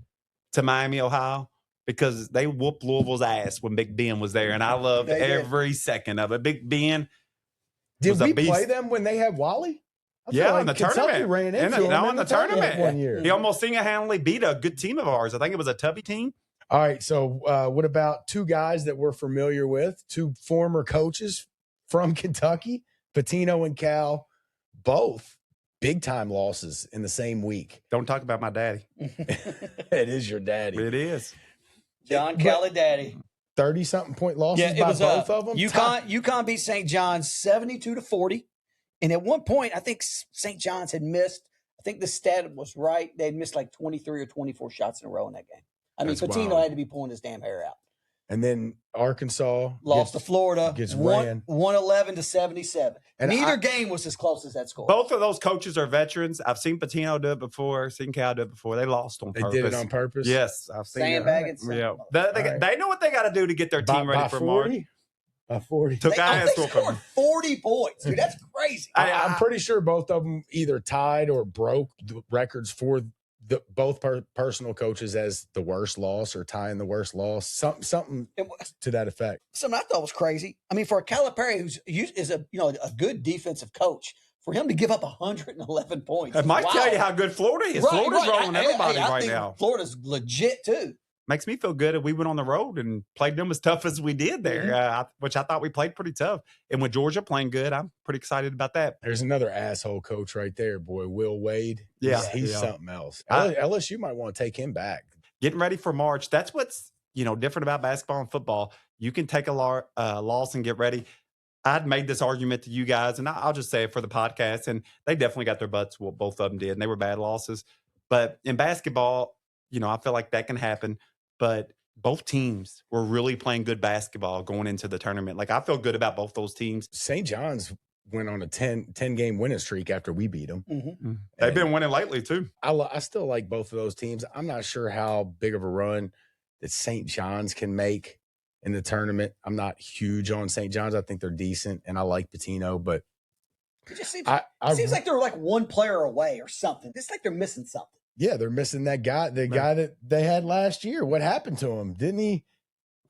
to Miami, Ohio, because they whooped Louisville's ass when Big Ben was there, and I loved every second of it. Big Ben Did we play them when they had Wally? Yeah, in the tournament. Ran into him in the tournament one year. He almost single-handedly beat a good team of ours. I think it was a Tubby team. All right, so what about 2 guys that we're familiar with, 2 former coaches from Kentucky, Pitino and Cal, both big-time losses in the same week. Don't talk about my daddy. It is your daddy. It is. John Kelly daddy. 30-something point losses by both of them? UConn beat St. John's 72-40. And at one point, I think St. John's had missed, I think the stat was right, they had missed like 23 or 24 shots in a row in that game. I mean, Pitino had to be pulling his damn hair out. And then Arkansas lost to Florida. Gets ran. 111-77. And Neither game was as close as that score. Both of those coaches are veterans. I've seen Pitino do it before, seen Cal do it before. They lost on purpose. They did it on purpose? Yes, I've seen it. Sandbagging. Yeah. Right. They know what they got to do to get their team ready for 40? March. By 40. Took They scored 40 points, dude. That's crazy. I'm pretty sure both of them either tied or broke the records for both personal coaches as the worst loss or tying the worst loss. Something to that effect. Something I thought was crazy. I mean, for a Calipari is a good defensive coach, for him to give up 111 points. It might tell you how good Florida is. Florida's rolling everybody right now. Florida's legit too. Makes me feel good that we went on the road and played them as tough as we did there, which I thought we played pretty tough. And with Georgia playing good, I'm pretty excited about that. There's another asshole coach right there, boy, Will Wade. He's something else. LSU might want to take him back. Getting ready for March. That's what's different about basketball and football. You can take a loss and get ready. I'd made this argument to you guys, and I'll just say it for the podcast, and they definitely got their butts whooped, both of them did, and they were bad losses. But in basketball, I feel like that can happen. But both teams were really playing good basketball going into the tournament. Like, I feel good about both those teams. St. John's went on a 10-game winning streak after we beat them. Mm-hmm. They've been winning lately, too. I still like both of those teams. I'm not sure how big of a run that St. John's can make in the tournament. I'm not huge on St. John's. I think they're decent, and I like Pitino, but it just seems like they're like one player away or something. It's like they're missing something. Yeah, they're missing that guy, guy that they had last year. What happened to him? Didn't he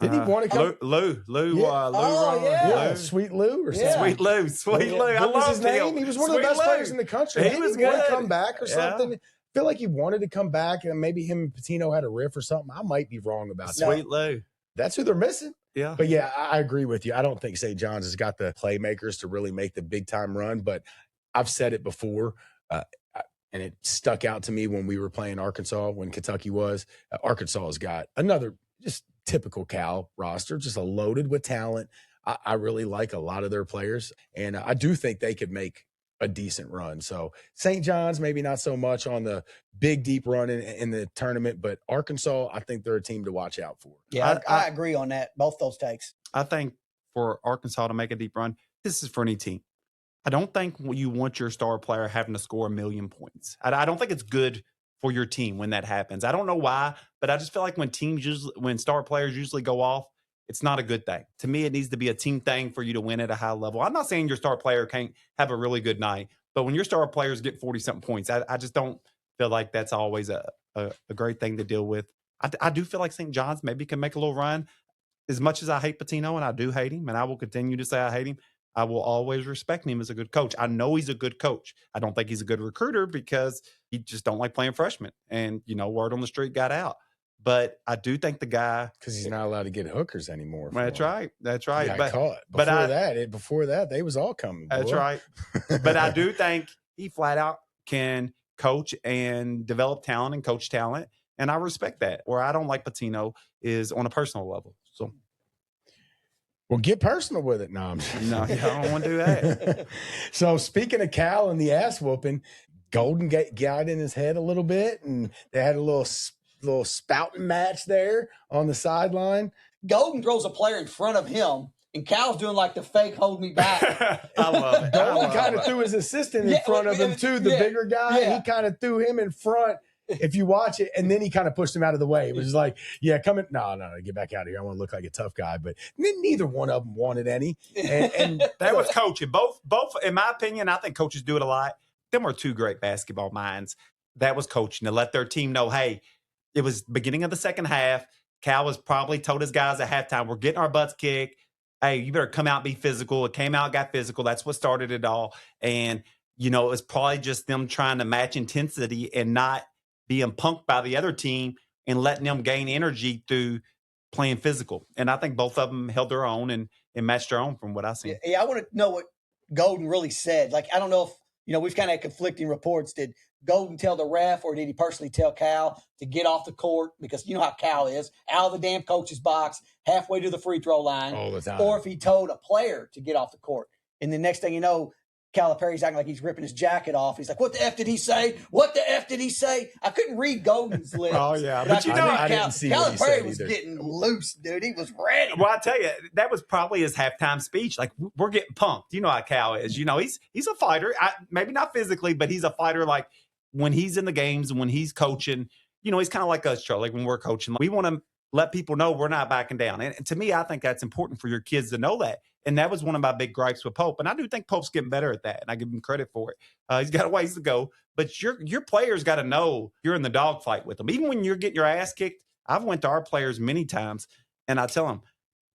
want to come? Lou. Sweet Lou or something. Yeah. Sweet Lou. What was his name? He was one of the best players in the country. He was good. Want to good. come back or something? I feel like he wanted to come back, and maybe him and Pitino had a riff or something. I might be wrong about that. Sweet Lou. That's who they're missing. Yeah. But yeah, I agree with you. I don't think St. John's has got the playmakers to really make the big time run, but I've said it before. And it stuck out to me when we were playing Arkansas, when Kentucky was. Arkansas has got another just typical Cal roster, just loaded with talent. I really like a lot of their players, and I do think they could make a decent run. So St. John's, maybe not so much on the big, deep run in the tournament, but Arkansas, I think they're a team to watch out for. Yeah, I agree on that, both those takes. I think for Arkansas to make a deep run, this is for any team. I don't think you want your star player having to score 1 million points. I don't think it's good for your team when that happens. I don't know why, but I just feel like when star players usually go off, it's not a good thing. To me, it needs to be a team thing for you to win at a high level. I'm not saying your star player can't have a really good night, but when your star players get 40-something points, I just don't feel like that's always a great thing to deal with. I do feel like St. John's maybe can make a little run. As much as I hate Pitino, and I do hate him, and I will continue to say I hate him, I will always respect him as a good coach. I know he's a good coach. I don't think he's a good recruiter because he just don't like playing freshmen. And, word on the street got out. But I do think the guy... Because he's not allowed to get hookers anymore. That's right. That's right. He got caught. Before that, they was all coming. Boy. That's right. But I do think he flat out can coach and develop talent and coach talent. And I respect that. Where I don't like Pitino is on a personal level. So... Well, get personal with it. No, I don't want to do that. So speaking of Cal and the ass whooping, Golden got in his head a little bit, and they had a little spouting match there on the sideline. Golden throws a player in front of him, and Cal's doing like the fake hold me back. I love it. Golden kind of threw his assistant in front of him too, the bigger guy. Yeah. He kind of threw him in front. If you watch it, and then he kind of pushed him out of the way. It was like, come in. No, get back out of here. I want to look like a tough guy. But neither one of them wanted any. And that was coaching. Both, in my opinion, I think coaches do it a lot. Them were two great basketball minds. That was coaching to let their team know, hey, it was beginning of the second half. Cal was probably told his guys at halftime, we're getting our butts kicked. Hey, you better come out and be physical. It came out, got physical. That's what started it all. And, it was probably just them trying to match intensity and not being punked by the other team and letting them gain energy through playing physical. And I think both of them held their own and matched their own from what I've seen. Yeah, I want to know what Golden really said. Like, I don't know if, we've kind of had conflicting reports. Did Golden tell the ref, or did he personally tell Cal to get off the court? Because you know how Cal is, out of the damn coach's box, halfway to the free throw line. All the time. Or if he told a player to get off the court. And the next thing you know, Calipari's acting like he's ripping his jacket off. He's like, what the F did he say? What the F did he say? I couldn't read Golden's lips. Oh, yeah. But You know, I didn't see what he said Calipari was either. getting loose, dude. He was ready. Well, I tell you, that was probably his halftime speech. Like, we're getting punked. You know how Cal is. You know, he's a fighter. Maybe not physically, but he's a fighter. Like, when he's in the games, when he's coaching, you know, he's kind of like us, Charlie. When we're coaching, we want to let people know we're not backing down. And to me, I think that's important for your kids to know that. And that was one of my big gripes with Pope. And I do think Pope's getting better at that. And I give him credit for it. He's got a ways to go. But your players got to know you're in the dogfight with them. Even when you're getting your ass kicked, I've went to our players many times, and I tell them,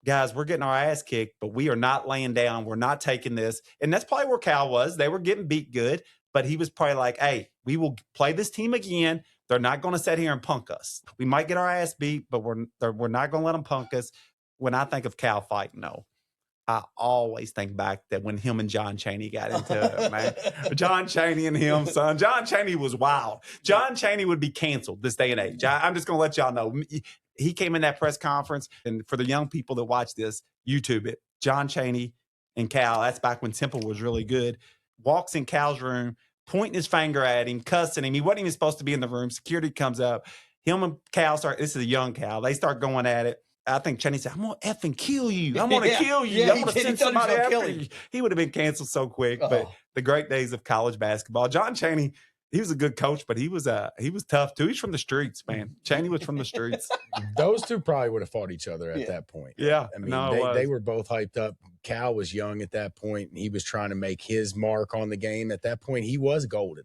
guys, we're getting our ass kicked, but we are not laying down. We're not taking this. And that's probably where Cal was. They were getting beat good, but he was probably like, hey, we will play this team again. They're not going to sit here and punk us. We might get our ass beat, but we're not going to let them punk us. When I think of Cal fighting, no. I always think back that when him and John Chaney got into it, man. John Chaney and him, son. John Chaney was wild. John Chaney would be canceled this day and age. I'm just going to let y'all know. He came in that press conference, and for the young people that watch this, YouTube it. John Chaney and Cal, that's back when Temple was really good, walks in Cal's room, pointing his finger at him, cussing him. He wasn't even supposed to be in the room. Security comes up. Him and Cal start, this is a young Cal. They start going at it. I think Chaney said, I'm going to effing kill you. I'm going to kill you. Yeah, I'm going to send somebody after you. He would have been canceled so quick. But the great days of college basketball. John Chaney, he was a good coach, but he was tough too. He's from the streets, man. Chaney was from the streets. Those two probably would have fought each other at that point. Yeah. I mean, they were both hyped up. Cal was young at that point, and he was trying to make his mark on the game. At that point, he was golden.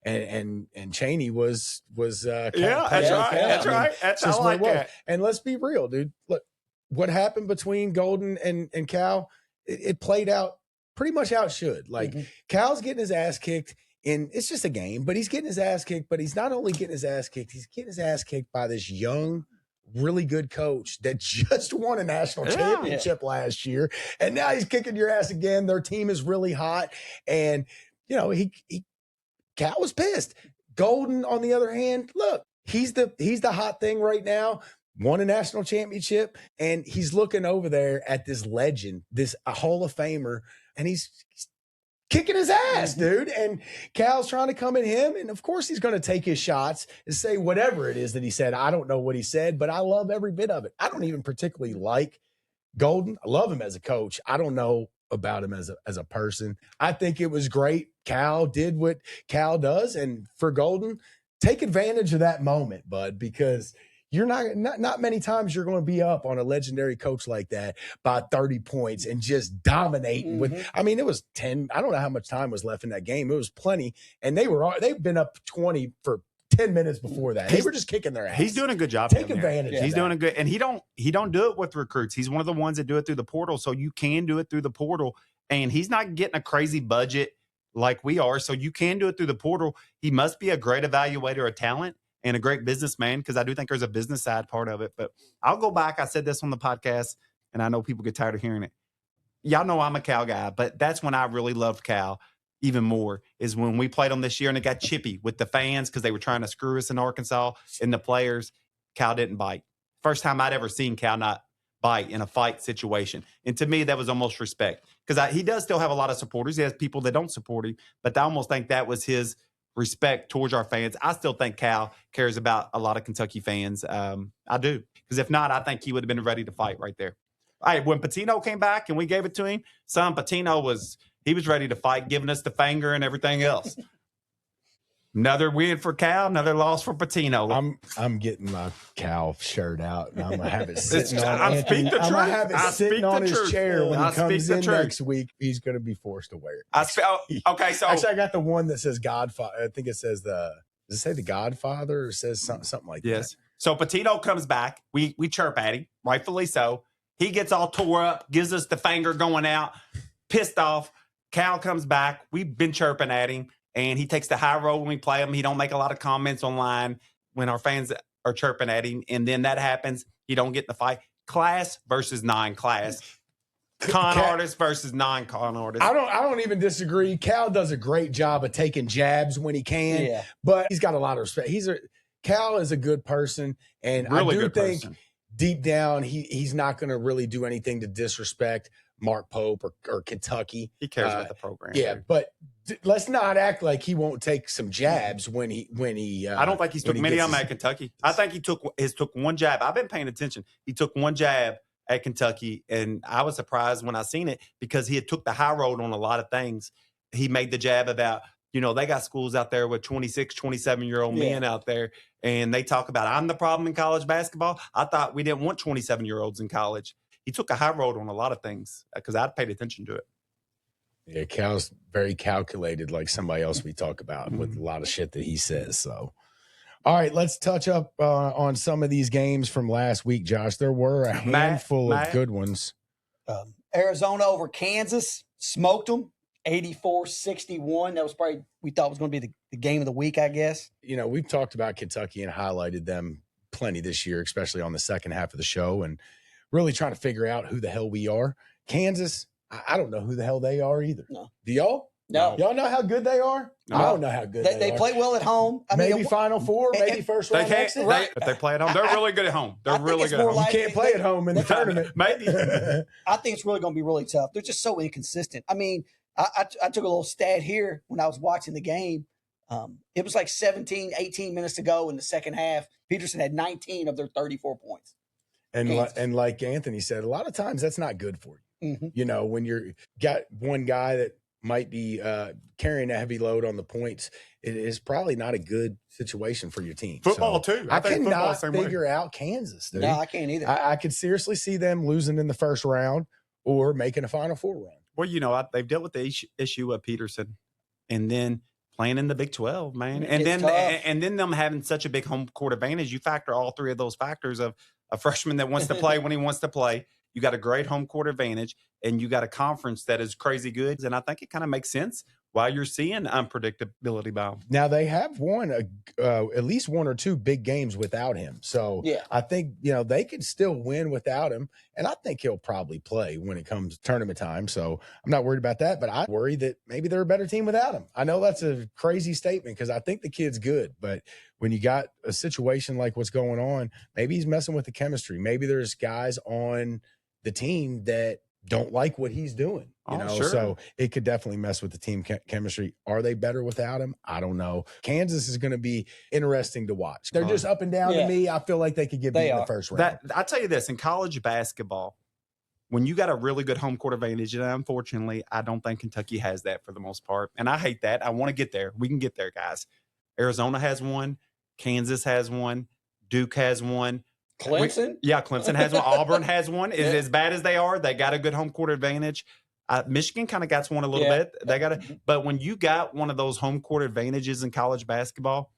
And Chaney was that's right. That's just I like that. And let's be real, dude. Look, what happened between Golden and Cal, it played out pretty much how it should. Like Cal's getting his ass kicked, and it's just a game, but he's getting his ass kicked. But he's not only getting his ass kicked, he's getting his ass kicked by this young, really good coach that just won a national championship last year, and now he's kicking your ass again. Their team is really hot, and you know Cal was pissed. Golden, on the other hand, look, he's the hot thing right now. Won a national championship, and he's looking over there at this legend, a Hall of Famer, and he's kicking his ass, dude. And Cal's trying to come at him, and of course he's going to take his shots and say whatever it is that he said. I don't know what he said, but I love every bit of it. I don't even particularly like Golden. I love him as a coach. I don't know about him as a person. I think it was great. Cal did what Cal does, and for Golden, take advantage of that moment, bud, because you're not many times you're going to be up on a legendary coach like that by 30 points and just dominating with. I mean, it was 10. I don't know how much time was left in that game. It was plenty, and they've been up 20 for 10 minutes before that. They were just kicking their ass. He's doing a good job. Take advantage. He's doing a good, and he don't do it with recruits. He's one of the ones that do it through the portal. So you can do it through the portal, and he's not getting a crazy budget like we are. So you can do it through the portal. He must be a great evaluator of talent and a great businessman, because I do think there's a business side part of it. But I'll go back. I said this on the podcast, and I know people get tired of hearing it. Y'all know I'm a Cal guy, but that's when I really loved Cal even more, is when we played them this year and it got chippy with the fans because they were trying to screw us in Arkansas, and the players. Cal didn't bite. First time I'd ever seen Cal not bite in a fight situation. And to me, that was almost respect, because he does still have a lot of supporters. He has people that don't support him, but I almost think that was his respect towards our fans. I still think Cal cares about a lot of Kentucky fans. I do, because if not, I think he would have been ready to fight right there. All right, when Pitino came back and we gave it to him, Pitino was ready to fight, giving us the finger and everything else. Another win for Cal, another loss for Pitino. I'm getting my Cal shirt out, and I'm gonna have it sitting on. I'm gonna have it sitting on his chair when he comes in next week. He's gonna be forced to wear it. Okay, so actually, I got the one that says Godfather. I think it says does it say the Godfather, or says something like that? Yes. So Pitino comes back. We chirp at him, rightfully so. He gets all tore up, gives us the finger going out, pissed off. Cal comes back. We've been chirping at him, and he takes the high road when we play him. He don't make a lot of comments online when our fans are chirping at him, and then that happens. You don't get in the fight. Class versus non-class. Con artist versus non-con artist. I don't even disagree. Cal does a great job of taking jabs when he can, but he's got a lot of respect. Cal is a good person, and really I do think deep down he's not going to really do anything to disrespect Mark Pope or Kentucky. He cares about the program. Yeah, dude. but let's not act like he won't take some jabs when he. I don't think he's took many of them at Kentucky. I think he took one jab. I've been paying attention. He took one jab at Kentucky, and I was surprised when I seen it because he had took the high road on a lot of things. He made the jab about, they got schools out there with 26, 27-year-old men out there, and they talk about, I'm the problem in college basketball. I thought we didn't want 27-year-olds in college. He took a high road on a lot of things because I paid attention to it. Yeah, Cal's very calculated, like somebody else we talk about with a lot of shit that he says. So, all right, let's touch up on some of these games from last week, Josh. There were a handful of good ones. Arizona over Kansas, smoked them, 84-61. That was probably, we thought was going to be the game of the week, I guess. We've talked about Kentucky and highlighted them plenty this year, especially on the second half of the show, and really trying to figure out who the hell we are. Kansas, I don't know who the hell they are either. No. Do y'all? No. Y'all know how good they are? No. I don't know how good They are. play well at home. Maybe Final Four, maybe first round exit. But they play at home. They're really good at home. They're really good at home. You can't play at home in the tournament. Maybe. I think it's really going to be really tough. They're just so inconsistent. I mean, I took a little stat here when I was watching the game. It was like 17, 18 minutes to go in the second half. Peterson had 19 of their 34 points. And like Anthony said, a lot of times that's not good for you. Mm-hmm. When you're got one guy that might be carrying a heavy load on the points, it is probably not a good situation for your team. Football too. I cannot figure out Kansas. Dude. No, I can't either. I could seriously see them losing in the first round or making a Final Four run. Well, they've dealt with the issue of Peterson, and then playing in the Big 12, man, It's and then them having such a big home court advantage. You factor all three of those factors of a freshman that wants to play when he wants to play. You got a great home court advantage, and you got a conference that is crazy good. And I think it kind of makes sense why you're seeing unpredictability by them. Now, they have won at least one or two big games without him. So I think, they could still win without him. And I think he'll probably play when it comes tournament time. So I'm not worried about that. But I worry that maybe they're a better team without him. I know that's a crazy statement because I think the kid's good. But when you got a situation like what's going on, maybe he's messing with the chemistry. Maybe there's guys on the team that don't like what he's doing, Sure. So it could definitely mess with the team chemistry. Are they better without him? I don't know. Kansas is going to be interesting to watch. They're just up and down to me. I feel like they could get beat in the first round. I tell you this, in college basketball, when you got a really good home court advantage, and unfortunately, I don't think Kentucky has that for the most part. And I hate that. I want to get there. We can get there, guys. Arizona has one. Kansas has one. Duke has one. Clemson? Clemson has one. Auburn has one. As bad as they are, they got a good home court advantage. Michigan kind of got one a little bit. They got it. But when you got one of those home court advantages in college basketball,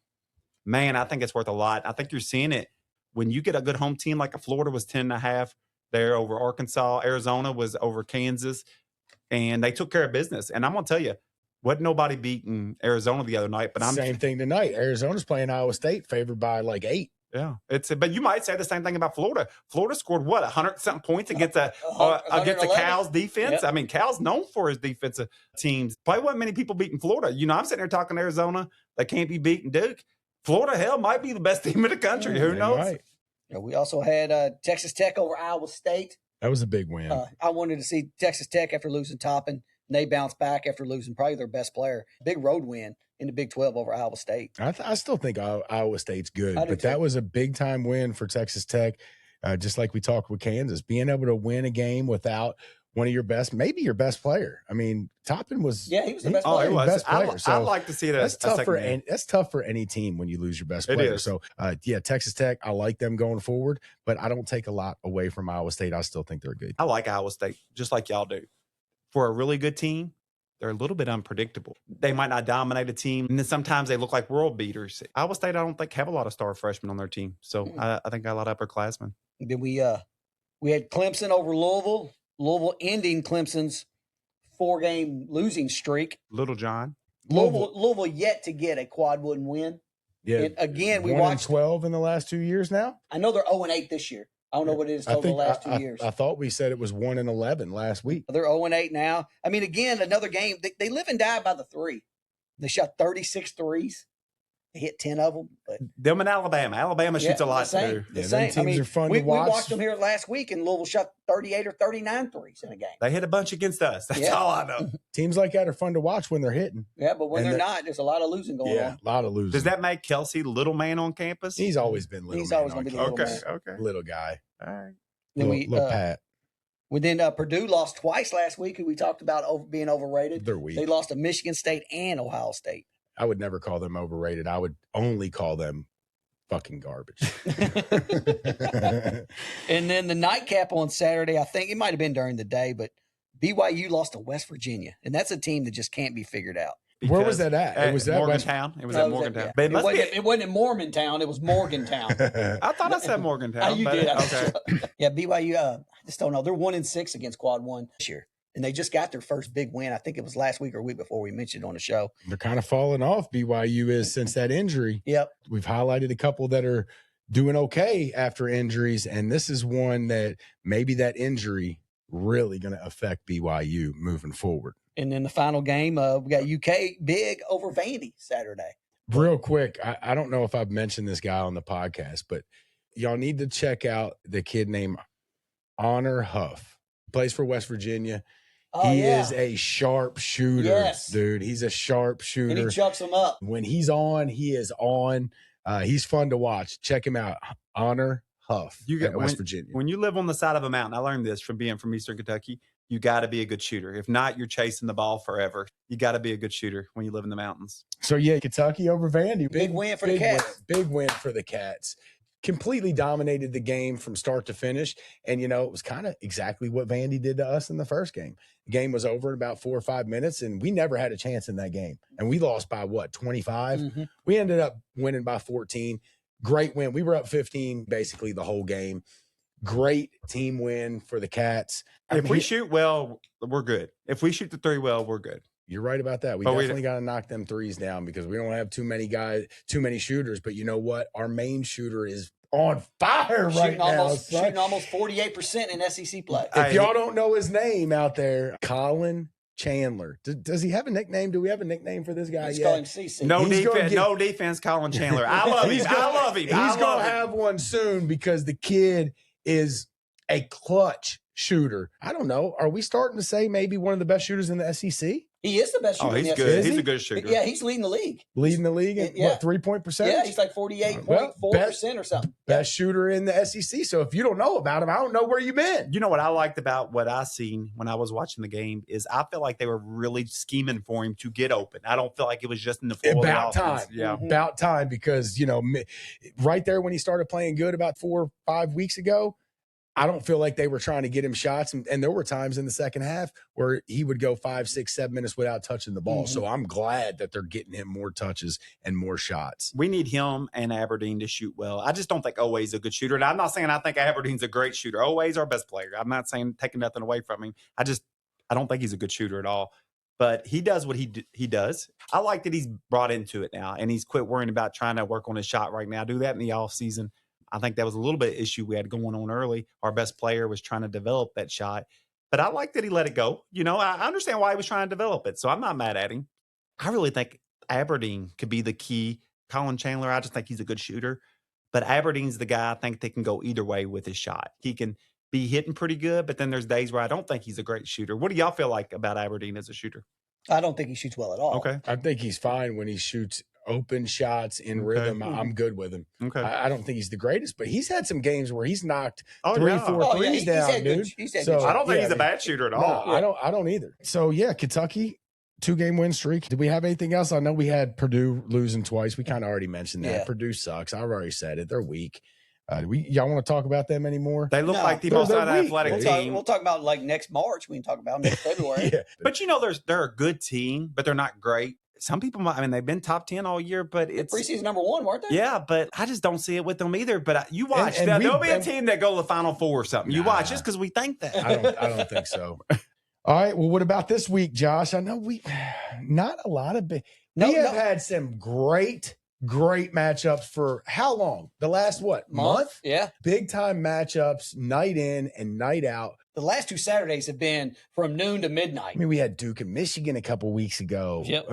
man, I think it's worth a lot. I think you're seeing it when you get a good home team like a Florida was 10.5 there over Arkansas. Arizona was over Kansas, and they took care of business. And I'm going to tell you, wasn't nobody beating Arizona the other night. But same thing tonight. Arizona's playing Iowa State, favored by like 8. Yeah, but you might say the same thing about Florida. Florida scored 100-something points against a Cal's defense. Yep. I mean, Cal's known for his defensive teams. Probably wasn't many people beating Florida. I'm sitting there talking Arizona. They can't be beating Duke. Florida, hell, might be the best team in the country. Who knows? Right. We also had Texas Tech over Iowa State. That was a big win. I wanted to see Texas Tech after losing Toppin. And they bounced back after losing probably their best player. Big road win in the Big 12 over Iowa State. I still think Iowa State's good, but that was a big-time win for Texas Tech, just like we talked with Kansas. Being able to win a game without one of your best, maybe your best player. I mean, Toppin was – he was the best player. He was. Best player. I'd like to see that. That's tough for any team when you lose your best player. So, Texas Tech, I like them going forward, but I don't take a lot away from Iowa State. I still think they're good. I like Iowa State, just like y'all do. For a really good team, they're a little bit unpredictable. They might not dominate a team, and then sometimes they look like world beaters. Iowa State, I don't think, have a lot of star freshmen on their team, so I think got a lot of upperclassmen. Then we had Clemson over Louisville. Louisville ending Clemson's 4-game losing streak. Little John. Louisville yet to get a quad wooden win. Yeah. And again, we 1-12 watched 12 in the last 2 years now. I know they're 0-8 this year. I don't know what it is total the last 2 years. I thought we said it was 1-11 last week. They're 0-8 now. I mean, again, another game. They live and die by the three. They shot 36 threes. hit 10 of them. But Them in Alabama. Alabama shoots a lot same, too. the Yeah, same. them teams are fun to watch. We watched them here last week, and Louisville shot 38 or 39 threes in a game. They hit a bunch against us. That's all I know. Teams like that are fun to watch when they're hitting. Yeah, but when they're not, there's a lot of losing going on. A lot of losing. Does that make Kelsey little man on campus? He's always been little. He's always going to be the little man. Okay. Little guy. All right. Then little Pat. Purdue lost twice last week, who we talked about being overrated. They're weak. They lost to Michigan State and Ohio State. I would never call them overrated. I would only call them fucking garbage. And then the nightcap on Saturday, I think it might have been during the day, but BYU lost to West Virginia, and that's a team that just can't be figured out. Where was that at? It was at Morgantown. It was at Morgantown. But It wasn't in Mormontown. It was Morgantown. I thought I said Morgantown. You did. Okay. Yeah, BYU, I just don't know. They're 1-6 against Quad 1 this year. And they just got their first big win. I think it was last week or week before we mentioned on the show. They're kind of falling off, BYU is, since that injury. Yep. We've highlighted a couple that are doing okay after injuries, and this is one that maybe that injury really going to affect BYU moving forward. And then the final game, we got UK big over Vandy Saturday. Real quick, I don't know if I've mentioned this guy on the podcast, but y'all need to check out the kid named Honor Huff. Plays for West Virginia. Oh, He is a sharp shooter, dude. He's a sharp shooter. And he chucks them up. When he's on, he is on. He's fun to watch. Check him out. Honor Huff at West Virginia. When you live on the side of a mountain, I learned this from being from Eastern Kentucky, you got to be a good shooter. If not, you're chasing the ball forever. You got to be a good shooter when you live in the mountains. So, yeah, Kentucky over Vandy. Big win for the Cats. Big win for the Cats. Completely dominated the game from start to finish. And, you know, it was kind of exactly what Vandy did to us in the first game. The game was over in about 4 or 5 minutes, and we never had a chance in that game. And we lost by, 25? Mm-hmm. We ended up winning by 14. Great win. We were up 15 basically the whole game. Great team win for the Cats. If we shoot well, we're good. If we shoot the three well, we're good. You're right about that. We definitely got to knock them threes down because we don't have too many shooters. But you know what? Our main shooter is on fire right now. Shooting almost 48% in SEC play. If y'all don't know his name out there, Colin Chandler. Does he have a nickname? Do we have a nickname for this guy yet? Call him CC. No defense, Colin Chandler. I love him. He's going to have one soon because the kid is a clutch shooter. I don't know. Are we starting to say maybe one of the best shooters in the SEC? He is the best shooter. He's good. He's a good shooter. Yeah, he's leading the league. Leading the league in what, 3-point percentage? Yeah, he's like 48.4% or something. Best shooter in the SEC. So if you don't know about him, I don't know where you've been. You know what I liked about what I seen when I was watching the game is I feel like they were really scheming for him to get open. I don't feel like it was just in the flow about of the time. Yeah, about time because right there when he started playing good about 4 or 5 weeks ago. I don't feel like they were trying to get him shots. And there were times in the second half where he would go 5, 6, 7 minutes without touching the ball. Mm-hmm. So I'm glad that they're getting him more touches and more shots. We need him and Aberdeen to shoot well. I just don't think Oweh's a good shooter. And I'm not saying I think Aberdeen's a great shooter. Oweh's our best player. I'm not saying taking nothing away from him. I don't think he's a good shooter at all. But he does what he does. I like that he's brought into it now. And he's quit worrying about trying to work on his shot right now. Do that in the offseason. I think that was a little bit of issue we had going on early. Our best player was trying to develop that shot. But I like that he let it go. I understand why he was trying to develop it. So I'm not mad at him. I really think Aberdeen could be the key. Colin Chandler, I just think he's a good shooter. But Aberdeen's the guy I think that can go either way with his shot. He can be hitting pretty good, but then there's days where I don't think he's a great shooter. What do y'all feel like about Aberdeen as a shooter? I don't think he shoots well at all. Okay. I think he's fine when he shoots open shots in rhythm. I'm good with him. Okay. I don't think he's the greatest, but he's had some games where he's knocked 3-4 threes down, dude. I don't think he's a bad shooter at all. No, I don't either. So yeah, Kentucky 2-game win streak. Did we have anything else? I know we had Purdue losing twice. We kind of already mentioned that. Yeah. Purdue sucks. I've already said it. They're weak. Y'all want to talk about them anymore? They look like the most athletic team. We'll talk about like next March. We can talk about them next February. Yeah. But they're a good team, but they're not great. Some people they've been top 10 all year, but it's preseason number 1, weren't they? Yeah, but I just don't see it with them either. But you watch, there'll be a team that go to the Final Four or something. You watch just because we think that. I don't think so. All right. Well, what about this week, Josh? I know not a lot of we have had some great matchups for how long? The last month? Yeah. Big time matchups, night in and night out. The last 2 Saturdays have been from noon to midnight. We had Duke and Michigan a couple weeks ago. Yep.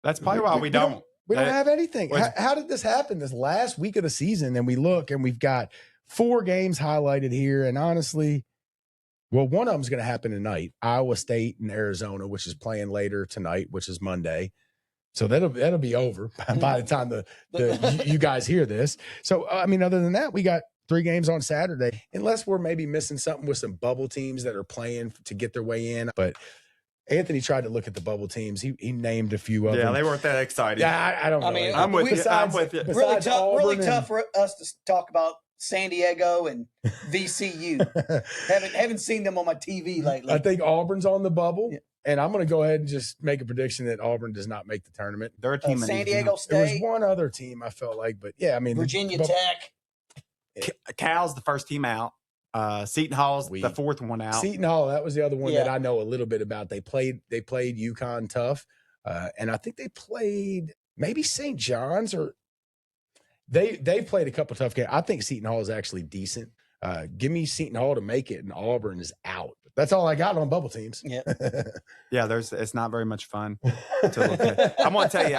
That's probably why we don't. We don't have anything. What's- How did this happen this last week of the season? And we look and we've got 4 games highlighted here. And honestly, well, one of them is going to happen tonight. Iowa State and Arizona, which is playing later tonight, which is Monday. So that'll be over by the time you guys hear this. So, I mean, other than that, we got 3 games on Saturday, unless we're maybe missing something with some bubble teams that are playing to get their way in. But Anthony tried to look at the bubble teams. He named a few of them. Yeah, they weren't that excited. Yeah, I don't know. I mean, I'm with you. I'm with you. Really Besides tough, really Auburn tough for us to talk about San Diego and VCU. haven't seen them on my TV lately. I think Auburn's on the bubble. Yeah. And I'm going to go ahead and just make a prediction that Auburn does not make the tournament. They're a team that San needs Diego to There was State, one other team I felt like, but yeah, I mean, Virginia the- Tech. Cal's the first team out. Seton Hall's the 4th one out. Seton Hall, that was the other one Yeah. that I know a little bit about. They played UConn tough, and I think they played maybe St. John's or they played a couple tough games. I think Seton Hall is actually decent. Give me Seton Hall to make it, and Auburn is out. That's all I got on bubble teams. Yeah. Yeah, it's not very much fun to look at. I'm going to tell you,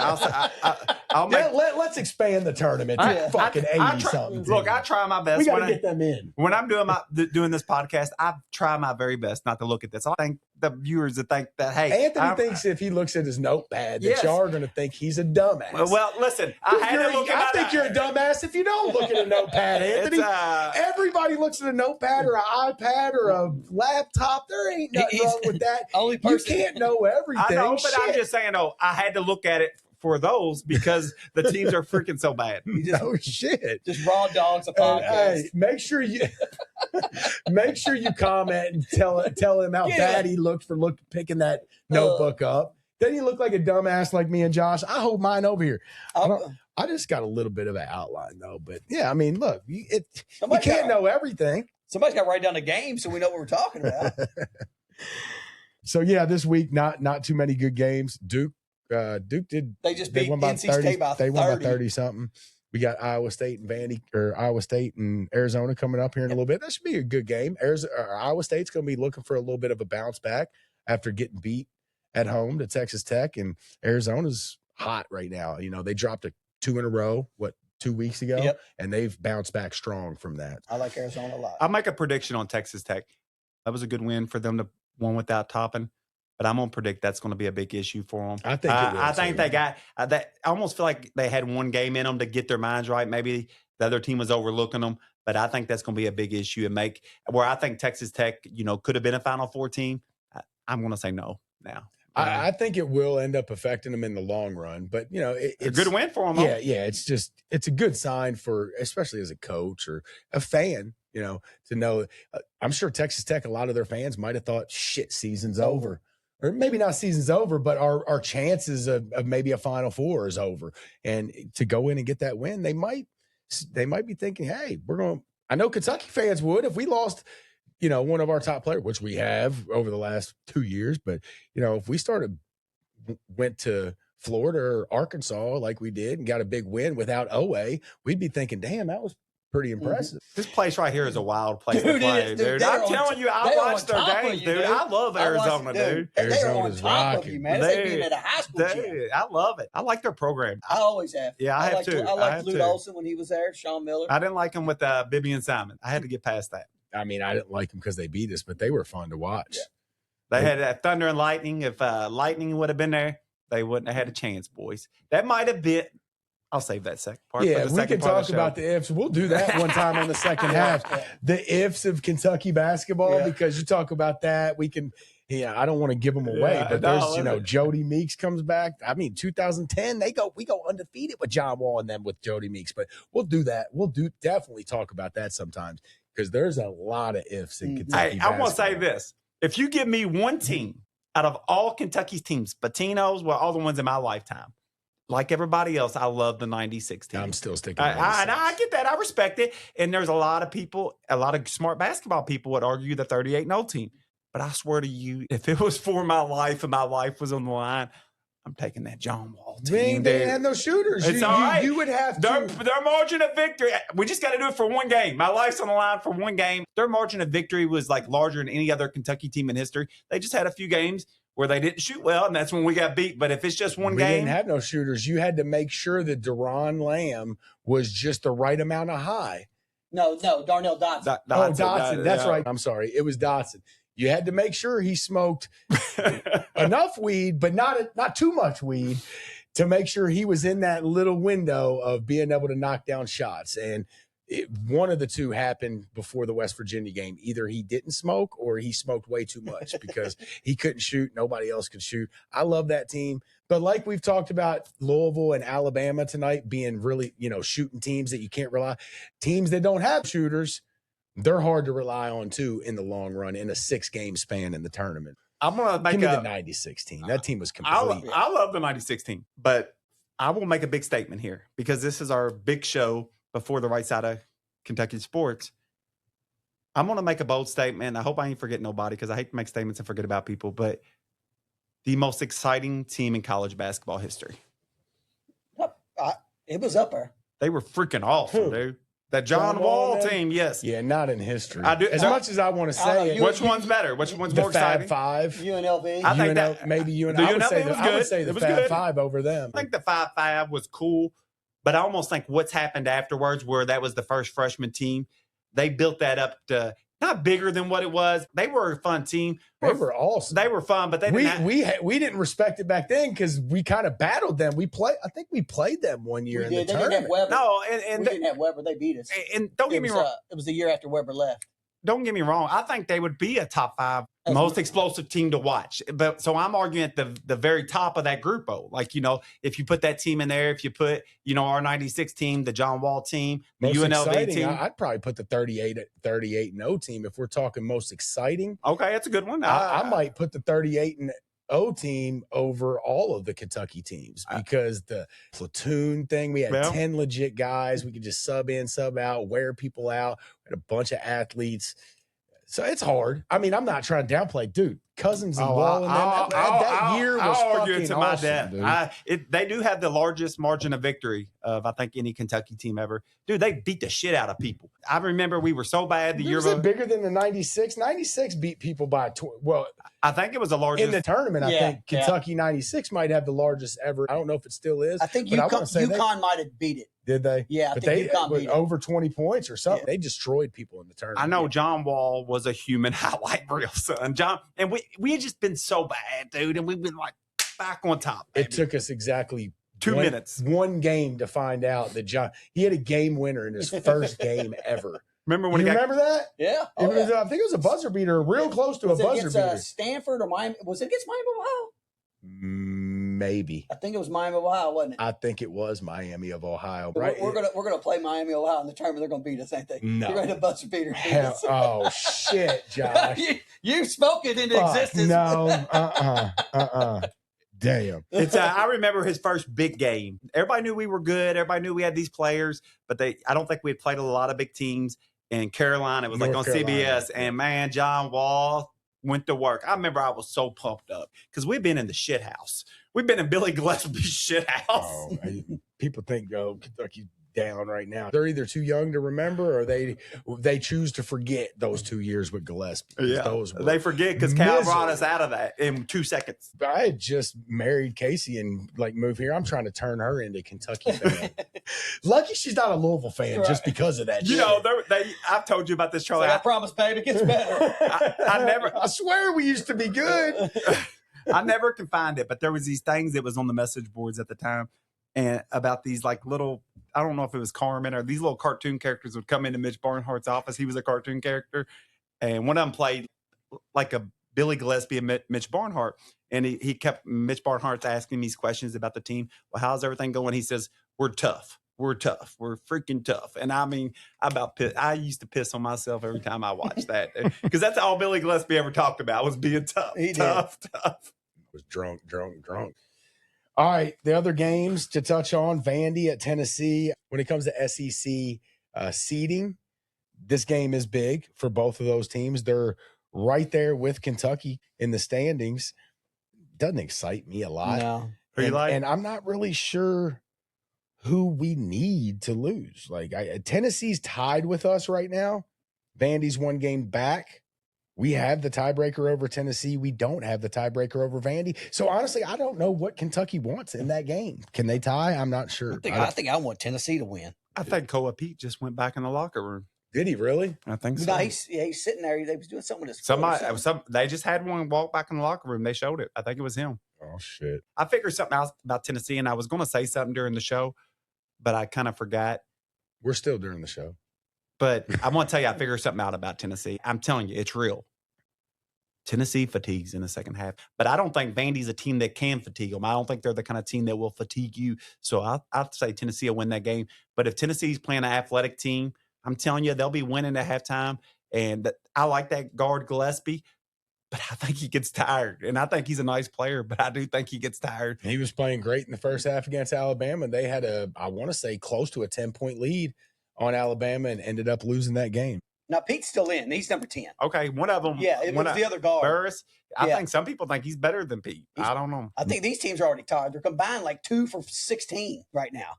I'll make. Let's expand the tournament to fucking 80-something. Look, I try my best. We got to get them in. When I'm doing this podcast, I try my very best not to look at this. I think the viewers that think that, hey, Anthony thinks if he looks at his notepad that Yes. y'all are going to think he's a dumbass. Well, listen, I had to look at I think you're a dumbass if you don't look at a notepad, Anthony. Everybody looks at a notepad or an iPad or a laptop. There ain't nothing wrong with that. Only You person can't know everything. I know, but I'm Shit. just saying, I had to look at it for those because the teams are freaking so bad. No shit. just raw dogs a And, podcast. hey, make sure you comment and tell him how bad he looked for picking that notebook up. Doesn't he look like a dumbass like me and Josh? I hold mine over here. I just got a little bit of an outline though, but yeah, I mean, look, you can't know everything. Somebody's got to write down the game so we know what we're talking about. So yeah, this week not too many good games. Duke did. They just beat won by NC State by 30. They won by 30 something. We got Iowa State and Iowa State and Arizona coming up here in a little bit. That should be a good game. Iowa State's going to be looking for a little bit of a bounce back after getting beat at home to Texas Tech, and Arizona's hot right now. You know, they dropped 2 in a row, 2 weeks ago, Yep. and they've bounced back strong from that. I like Arizona a lot. I'll make a prediction on Texas Tech. That was a good win for them to win without Toppin, but I'm gonna predict that's going to be a big issue for them. I think it will, I think too. they got that. I almost feel like they had one game in them to get their minds right. Maybe the other team was overlooking them, but I think that's going to be a big issue and make where I think Texas Tech, could have been a Final Four team. I'm going to say no now. I think it will end up affecting them in the long run, but it's a good win for them. Yeah. It's a good sign for, especially as a coach or a fan, to know. I'm sure Texas Tech, a lot of their fans might have thought, shit, season's over. Or maybe not season's over, but our chances of maybe a Final Four is over. And to go in and get that win, they might be thinking, hey, I know Kentucky fans would if we lost, one of our top players, which we have over the last 2 years. But, if we went to Florida or Arkansas like we did and got a big win without OA, we'd be thinking, damn, that was pretty impressive. This place right here is a wild place to Dude, play, it is, dude. they're I'm on telling you, I they're watch on their top of games, you, dude. dude. I love Arizona, dude. They're on Arizona's top of rocking. you, man. It's like Dude, being at a high school gym. Dude, I love it. I like their program. I always have. Yeah, I have too. I I liked have Lute too. Olson when he was there, Sean Miller. I didn't like him with Bibby and Simon. I had to get past that. I mean, I didn't like them because they beat us, but they were fun to watch. Yeah. They had Thunder and Lightning. If Lightning would have been there, they wouldn't have had a chance, boys. That might have been. I'll save that second part. Yeah, for the we second can part talk of the show. about the ifs. We'll do that one time on the second half. The ifs of Kentucky basketball, Yeah. because you talk about that. We can, I don't want to give them away, Yeah, but no, there's, Jody Meeks comes back. I mean, 2010, we go undefeated with John Wall and them with Jody Meeks, but we'll do that. We'll definitely talk about that sometimes because there's a lot of ifs in Kentucky I'm going to say basketball. this. If you give me one team out of all Kentucky's teams, Pitino's, all the ones in my lifetime, like everybody else, I love the 96 team. I'm still sticking. And I get that. I respect it. And there's a lot of people, a lot of smart basketball people would argue the 38-0 team. But I swear to you, if it was for my life and my life was on the line, I'm taking that John Wall team. They had no shooters. It's all right. You would have Their to. margin of victory, we just got to do it for one game. My life's on the line for one game. Their margin of victory was like larger than any other Kentucky team in history. They just had a few games where they didn't shoot well, and that's when we got beat. But if it's just one we game, didn't have no shooters. You had to make sure that Deron Lamb was just the right amount of high. No, Darnell Dotson. Dotson. That's right. I'm sorry. It was Dotson. You had to make sure he smoked enough weed, but not too much weed, to make sure he was in that little window of being able to knock down shots. And one of the two happened before the West Virginia game. Either he didn't smoke or he smoked way too much because he couldn't shoot. Nobody else could shoot. I love that team. But like we've talked about Louisville and Alabama tonight being really, shooting teams that you can't rely. Teams that don't have shooters, they're hard to rely on too in the long run in a 6-game span in the tournament. I'm going to make the 96 team. That team was complete. I love the 96 team, but I will make a big statement here because this is our big show before the right side of Kentucky sports. I'm going to make a bold statement. I hope I ain't forget nobody because I hate to make statements and forget about people, but the most exciting team in college basketball history. It was up there. They were freaking awesome, dude. That John Wall team, yes. Yeah, not in history. I do. As much as I want to say it. Which one's better? Which one's more exciting? The Fab Five. UNLV. I think that maybe UNLV. I would say the Fab Five over them. I think the 5-5 was cool, but I almost think what's happened afterwards, where that was the first freshman team, they built that up to not bigger than what it was. They were a fun team. They were awesome. They were fun, but we didn't respect it back then because we kind of battled them. I think we played them one year in the tournament. Didn't have Weber. No, we didn't have Weber. They beat us. And don't get me wrong. It was the year after Weber left. Don't get me wrong. I think they would be a top 5 most explosive team to watch. But so I'm arguing at the very top of that group. If you put that team in there, if you put, our 96 team, the John Wall team, the most UNLV exciting, team. I'd probably put the 38-0 team if we're talking most exciting. Okay, that's a good one. I might put the 38-0 team over all of the Kentucky teams because the platoon thing, we had 10 legit guys. We could just sub in, sub out, wear people out. We had a bunch of athletes. So it's hard. I mean, I'm not trying to downplay, dude. Cousins and Wall and them. That year was fucking awesome, dude. They do have the largest margin of victory of, I think, any Kentucky team ever. Dude, they beat the shit out of people. I remember we were so bad the year. Was it bigger than the 96? 96 beat people by I think it was the largest in the tournament. I think Kentucky 96 might have the largest ever. I don't know if it still is. I think UConn might have beat it. Did they? Yeah, I think UConn beat it. Over 20 points or something. Yeah. They destroyed people in the tournament. I know John Wall was a human highlight reel, son. And we had just been so bad, dude, and we've been like back on top. Baby. It took us exactly 2 minutes, one game to find out that he had a game winner in his first game ever. Remember when remember that? Yeah. I think it was a buzzer beater, real close to a buzzer beater. Stanford or Miami? Was it against Miami, Ohio? Maybe. I think it was Miami of Ohio, wasn't it? I think it was Miami of Ohio. Right. We're gonna play Miami of Ohio in the tournament. They're gonna beat us, ain't they? No. You're gonna buzzer beater. Oh shit, Josh. you spoke it into existence. No. Damn. It's I remember his first big game. Everybody knew we were good. Everybody knew we had these players, but I don't think we had played a lot of big teams. In Carolina, it was North on Carolina. CBS, and man, John Wall went to work. I remember I was so pumped up because we've been in the shit house. We've been in Billy Gillespie's shit house. Oh, people think, Kentucky's down right now. They're either too young to remember or they choose to forget those 2 years with Gillespie. Yeah, they forget because Cal brought us out of that in 2 seconds. I had just married Casey and moved here. I'm trying to turn her into a Kentucky fan. Lucky she's not a Louisville fan just because of that. I've told you about this, Charlie. I promise, baby, it gets better. I swear we used to be good. I never can find it, but there was these things that was on the message boards at the time, and about these little, I don't know if it was Carmen or these little cartoon characters would come into Mitch Barnhart's office. He was a cartoon character, and one of them played like a Billy Gillespie and Mitch Barnhart, and he kept Mitch Barnhart's asking these questions about the team. Well, how's everything going? He says, "We're tough. We're tough. We're freaking tough." And I mean, I used to piss on myself every time I watched that because that's all Billy Gillespie ever talked about was being tough. Tough. Was drunk. All right, the other games to touch on, Vandy at Tennessee. When it comes to SEC seeding, this game is big for both of those teams. They're right there with Kentucky in the standings. Doesn't excite me a lot. No. And I'm not really sure who we need to lose. Tennessee's tied with us right now. Vandy's one game back. We have the tiebreaker over Tennessee. We don't have the tiebreaker over Vandy. So honestly, I don't know what Kentucky wants in that game. Can they tie? I'm not sure. I think I want Tennessee to win. I think Koa Pete just went back in the locker room. Did he really? I think so. No, he's sitting there. They was doing something with his foot or something. They just had one walk back in the locker room. They showed it. I think it was him. Oh, shit. I figured something else about Tennessee, and I was going to say something during the show, but I kind of forgot. We're still during the show. But I want to tell you, I figured something out about Tennessee. I'm telling you, it's real. Tennessee fatigues in the second half, but I don't think Vandy's a team that can fatigue them. I don't think they're the kind of team that will fatigue you. So I'll say Tennessee will win that game. But if Tennessee's playing an athletic team, I'm telling you, they'll be winning at halftime. And I like that guard Gillespie, but I think he gets tired. And I think he's a nice player, but I do think he gets tired. He was playing great in the first half against Alabama. They had I want to say, close to a 10-point lead on Alabama and ended up losing that game. Now, Pete's still in. He's number 10. Okay, one of them. Yeah, it was the other guard. Burris. I think some people think he's better than Pete. I don't know. I think these teams are already tired. They're combined like 2 for 16 right now.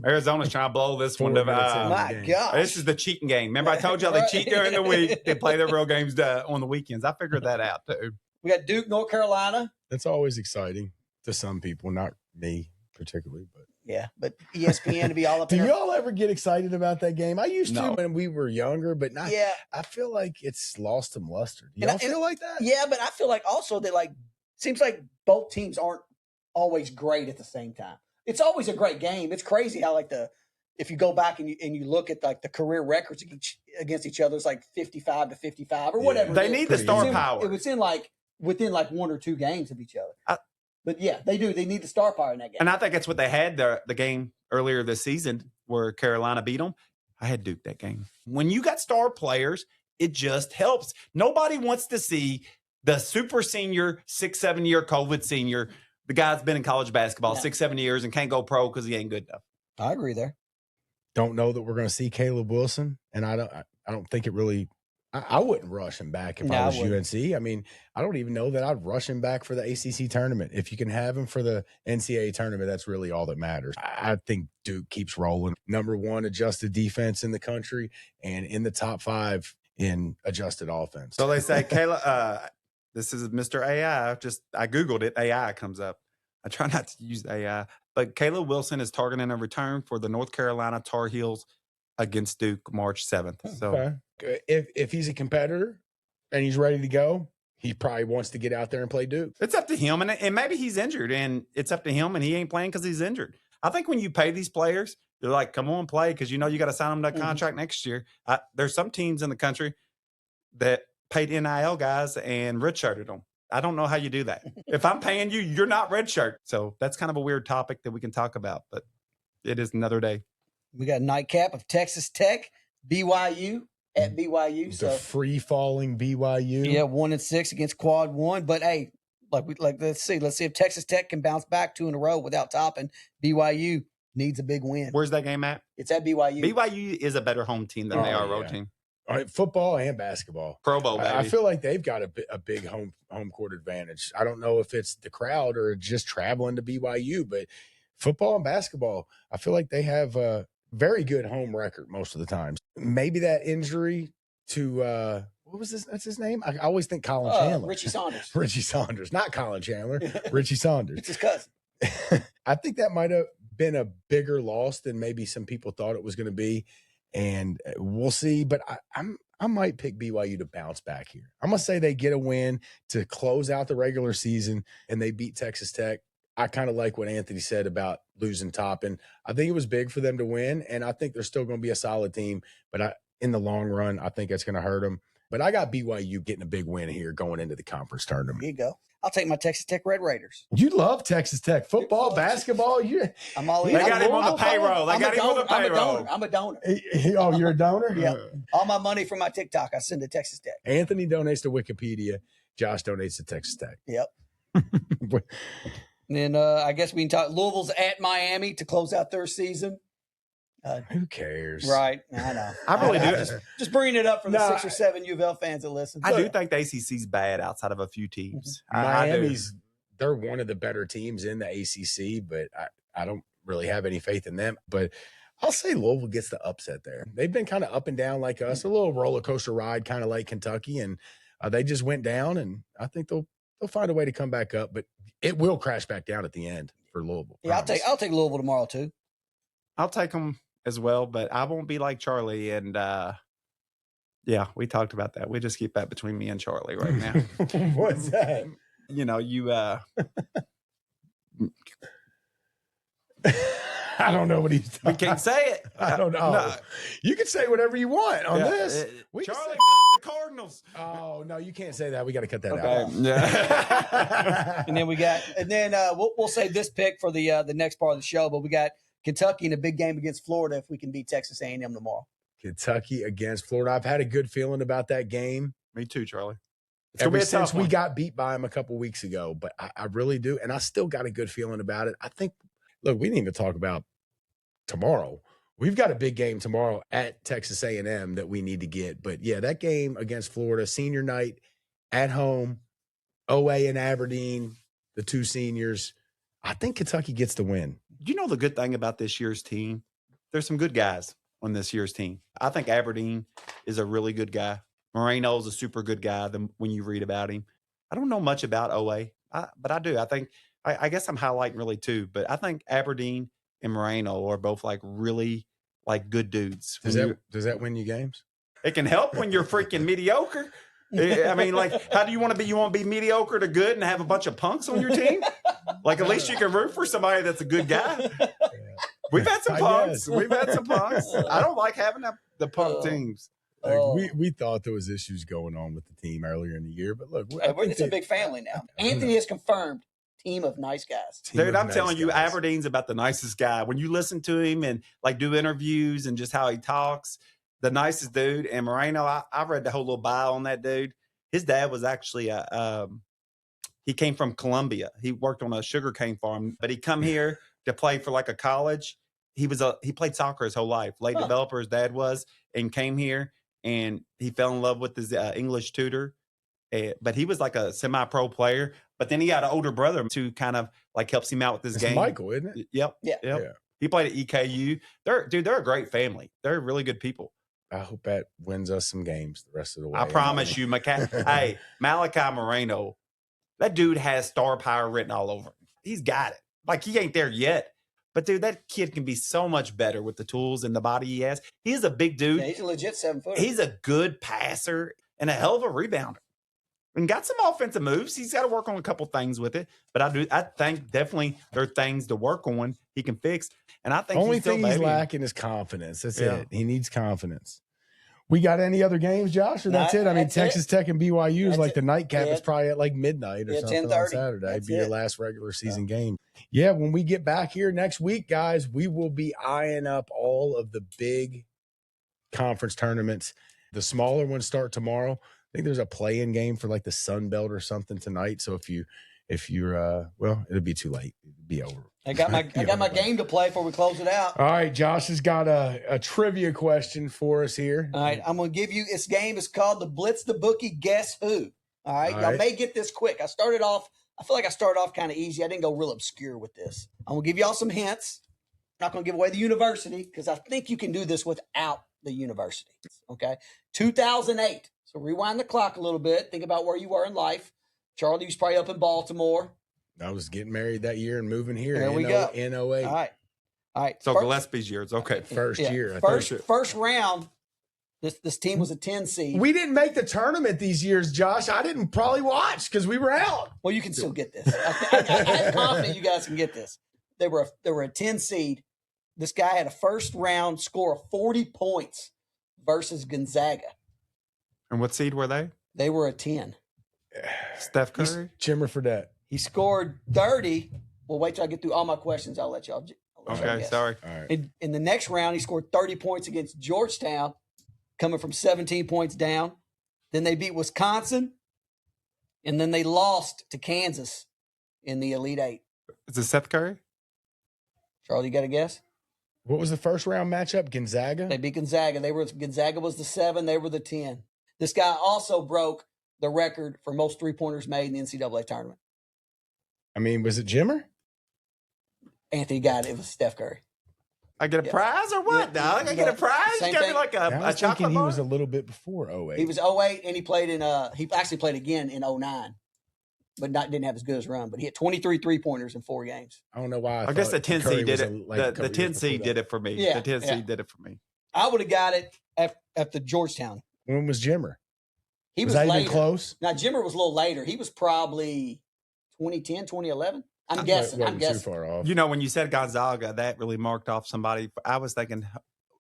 Arizona's trying to blow this one. My God. This is the cheating game. Remember I told y'all they cheat during the week. They play their real games on the weekends. I figured that out, too. We got Duke, North Carolina. That's always exciting to some people, not me particularly, but. Yeah, but ESPN to be all up Do in y'all ever get excited about that game? I used to when we were younger, but not. Yeah. I feel like it's lost some luster. Do y'all feel like that? Yeah, but I feel like also that seems like both teams aren't always great at the same time. It's always a great game. It's crazy how if you go back and you look at the career records against each other, it's like 55 to 55 or whatever. They need the star power. It was within 1 or 2 games of each other. But yeah, they do. They need the star power in that game. And I think that's what they had the game earlier this season where Carolina beat them. I had Duke that game. When you got star players, it just helps. Nobody wants to see the super senior, 6-7 year COVID senior. The guy's been in college basketball 6-7 years and can't go pro because he ain't good enough. I agree there. Don't know that we're going to see Caleb Wilson, and I don't think it really. I wouldn't rush him back if I was UNC. I mean, I don't even know that I'd rush him back for the ACC tournament. If you can have him for the NCAA tournament, that's really all that matters. I think Duke keeps rolling. Number 1 adjusted defense in the country and in the top 5 in adjusted offense. So they say, Kayla, this is Mr. AI. I Googled it. AI comes up. I try not to use AI. But Caleb Wilson is targeting a return for the North Carolina Tar Heels against Duke March 7th. So. Okay. If he's a competitor and he's ready to go, he probably wants to get out there and play Duke. It's up to him, and maybe he's injured, and it's up to him, and he ain't playing because he's injured. I think when you pay these players, they're like, come on, play, because you know you got to sign them to a contract next year. There's some teams in the country that paid NIL guys and redshirted them. I don't know how you do that. If I'm paying you, you're not redshirt. So that's kind of a weird topic that we can talk about, but it is another day. We got a nightcap of Texas Tech, BYU. At BYU, the free falling BYU. Yeah, 1-6 against Quad 1. But hey, let's see if Texas Tech can bounce back 2 in a row without topping. BYU needs a big win. Where's that game at? It's at BYU. BYU is a better home team than they are a road team. All right, football and basketball. Pro Bowl, baby. I feel like they've got a big home court advantage. I don't know if it's the crowd or just traveling to BYU, but football and basketball, I feel like they have very good home record most of the time. Maybe that injury to what was this? That's his name. I always think Colin Chandler. Richie Saunders. Richie Saunders, not Colin Chandler. Richie Saunders. It's his cousin. I think that might have been a bigger loss than maybe some people thought it was going to be, and we'll see. But I might pick BYU to bounce back here. I'm gonna say they get a win to close out the regular season, and they beat Texas Tech. I kind of like what Anthony said about losing Toppin. I think it was big for them to win, and I think they're still going to be a solid team. But in the long run, I think it's going to hurt them. But I got BYU getting a big win here going into the conference tournament. There you go. I'll take my Texas Tech Red Raiders. You love Texas Tech football, basketball. I'm all in. They got him on the payroll. I'm a donor. Oh, you're a donor? Yeah. All my money from my TikTok, I send to Texas Tech. Anthony donates to Wikipedia. Josh donates to Texas Tech. Yep. And then I guess we can talk Louisville's at Miami to close out their season. Who cares? Right. I know. I really do. Just bringing it up for the 6 or 7 U of L fans that listen. I do think the ACC's bad outside of a few teams. Miami's, they're one of the better teams in the ACC, but I don't really have any faith in them. But I'll say Louisville gets the upset there. They've been kind of up and down like us, a little roller coaster ride, kind of like Kentucky. And They just went down, and I think they'll find a way to come back up, but it will crash back down at the end for Louisville. Yeah, promise. I'll take Louisville tomorrow too. I'll take them as well, but I won't be like Charlie. And yeah, we talked about that. We just keep that between me and Charlie right now. What's that? You know, you I don't know what he's we talking. can't say it. I don't know. No. You can say whatever you want on Yeah, this. We can Charlie, say- the Cardinals. Oh no, you can't say that. We got to cut that Okay. out. Yeah. And then we'll save this pick for the next part of the show. But we got Kentucky in a big game against Florida if we can beat Texas A&M tomorrow. Kentucky against Florida. I've had a good feeling about that game Me too, Charlie. It's gonna ever be a tough since we one. got beat by them a couple weeks ago. But I really do, and I still got a good feeling about it. I think. Look, we need to talk about tomorrow. We've got a big game tomorrow at Texas A&M that we need to get. But yeah, that game against Florida, senior night at home, OA and Aberdeen, the two seniors. I think Kentucky gets the win. You know the good thing about this year's team? There's some good guys on this year's team. I think Aberdeen is a really good guy. Moreno's a super good guy when you read about him. I don't know much about OA, but I do. I guess I'm highlighting really two, but I think Aberdeen and Moreno are both like really like good dudes. Does that win you games? It can help when you're freaking mediocre. I mean, like, how do you want to be? You want to be mediocre to good and have a bunch of punks on your team? Like, at least you can root for somebody that's a good guy. We've had some I punks. guess. We've had some punks. I don't like having the punk teams. Like, Oh. we thought there was issues going on with the team earlier in the year, but look, It's a big family now. Anthony has confirmed team of nice guys. Dude, I'm telling you, Aberdeen's about the nicest guy. When you listen to him and like do interviews and just how he talks, the nicest dude. And Moreno, I read the whole little bio on that dude. His dad was actually he came from Colombia. He worked on a sugarcane farm, but he come here to play for like a college. He played soccer his whole life. Late developer, his dad was, and came here and he fell in love with his English tutor. But he was like a semi-pro player. But then he got an older brother who kind of like helps him out with his It's game. Michael, isn't it? Yep. Yeah. Yep. Yeah. He played at EKU. They're a great family. They're really good people. I hope that wins us some games the rest of the way. I promise you, hey, Malachi Moreno, that dude has star power written all over him. He's got it. Like, he ain't there yet. But, dude, that kid can be so much better with the tools and the body he has. He's a big dude. Yeah, he's a legit 7-footer. He's a good passer and a hell of a rebounder. And got some offensive moves. He's got to work on a couple things with it. But I think definitely there are things to work on he can fix. And I think Only he's still thing he's babying. lacking is confidence. That's Yeah. it. He needs confidence. We got any other games, Josh? Or that's it? I mean, That's Texas Tech and BYU is That's like it. the nightcap. Yeah. It's probably at like midnight or Yeah, something on 10:30. Saturday. It'd That's be your it. last regular season game. Yeah, when we get back here next week, guys, we will be eyeing up all of the big conference tournaments. The smaller ones start tomorrow. I think there's a play-in game for like the Sun Belt or something tonight. So if you're well, it'll be too late. It'll be over. I got my game to play before we close it out. All right, Josh has got a trivia question for us here. All right, I'm going to give you this game is called the Blitz the Bookie Guess Who. All right, All y'all right. may get this quick. I feel like I started off kind of easy. I didn't go real obscure with this. I'm going to give y'all some hints. I'm not going to give away the university because I think you can do this without the university. Okay, 2008. So rewind the clock a little bit. Think about where you were in life. Charlie was probably up in Baltimore. I was getting married that year and moving here. There we go. In 08. All right. So First- Gillespie's years. Okay. First yeah, year. I First round. This team was a 10 seed. We didn't make the tournament these years, Josh. I didn't probably watch because we were out. Well, you can still get this. I'm confident you guys can get this. They were a 10 seed. This guy had a first round score of 40 points versus Gonzaga. And what seed were they? They were a 10. Steph Curry? Jimmer Fredette. He scored 30. Well, wait till I get through all my questions. I'll let y'all Okay, guess. sorry. All right. In the next round, he scored 30 points against Georgetown, coming from 17 points down. Then they beat Wisconsin, and then they lost to Kansas in the Elite Eight. Is it Seth Curry? Charlie, you got a guess? What was the first round matchup? Gonzaga? They beat Gonzaga. Gonzaga was the 7. They were the 10. This guy also broke the record for most three-pointers made in the NCAA tournament. I mean, was it Jimmer? Anthony got it. It was Steph Curry. I get a prize or what, Yeah, dog? I get a prize? same You got me thing. like I a was chocolate thinking he bar? was a little bit before 08. He was 08, and he played in he actually played again in 09, but didn't have as good as run. But he had 23 3-pointers in 4 games. I don't know why. I guess the thought 10 Curry seed did was it. like a The couple 10 years seed before did that. it for me. Yeah, The 10 yeah. seed did it for me. I would have got it at the Georgetown. When was Jimmer? He Was was that later. even close? Now, Jimmer was a little later. He was probably 2010, 2011. I'm guessing. Wasn't I'm guessing. too far off. You know, when you said Gonzaga, that really marked off somebody. I was thinking,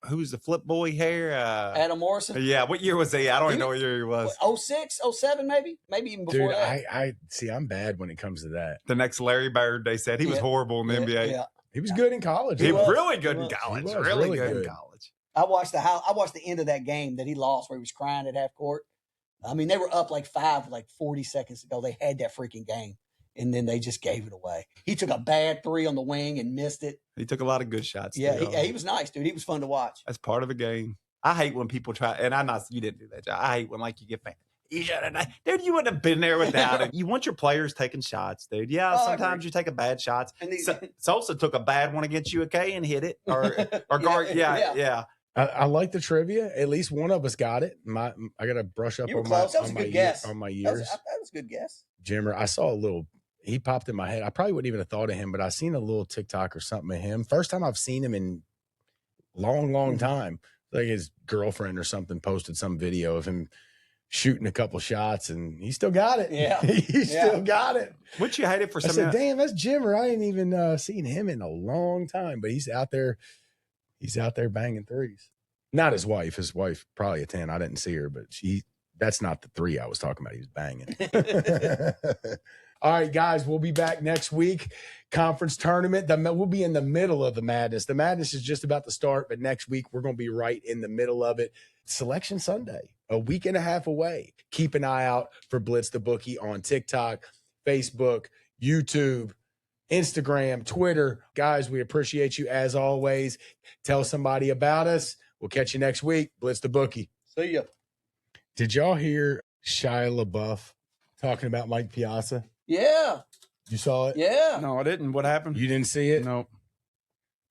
who's the flip boy here? Adam Morrison. Yeah, what year was he? I don't even know what year he was. 06, 07, maybe even before Dude, that. I see. I'm bad when it comes to that. The next Larry Bird, they said he was Yeah. horrible in the NBA. Yeah. He was good in college. He was was. really good He in was. college. He was Really really good in good. college. I watched the end of that game that he lost where he was crying at half court. I mean, they were up like 5 with like 40 seconds to go. They had that freaking game, and then they just gave it away. He took a bad 3 on the wing and missed it. He took a lot of good shots. Yeah, too. he was nice, dude. He was fun to watch. That's part of the game. I hate when people try, and I'm not, you didn't do that, John. I hate when, like, you get fan. You should have, dude, you wouldn't have been there without it. You want your players taking shots, dude. Yeah, Oh, I sometimes agree. you take a bad shot. And Sosa took a bad one against UK and hit it. Or guard, yeah. I like the trivia. At least one of us got it. I got to brush up You were on close. That my was a good year- guess. on my That years. was a good guess. Jimmer, I saw a little. He popped in my head. I probably wouldn't even have thought of him, but I seen a little TikTok or something of him. First time I've seen him in long time. Like his girlfriend or something posted some video of him shooting a couple shots, and he still got it. Yeah. he still got it. Would you hate it for I some? said, "Damn, that's Jimmer. I ain't even seen him in a long time, but he's out there. He's out there banging threes. Not his wife. His wife probably a 10. I didn't see her, but that's not the 3 I was talking about. He was banging. All right, guys, we'll be back next week. Conference tournament. We'll be in the middle of the madness. The madness is just about to start, but next week we're going to be right in the middle of it. Selection Sunday, a week and a half away. Keep an eye out for Blitz the Bookie on TikTok, Facebook, YouTube, Instagram, Twitter. Guys, we appreciate you as always. Tell somebody about us. We'll catch you next week. Blitz the Bookie. See ya. Did y'all hear Shia LaBeouf talking about Mike Piazza? Yeah. You saw it? Yeah. No, I didn't. What happened? You didn't see it? No.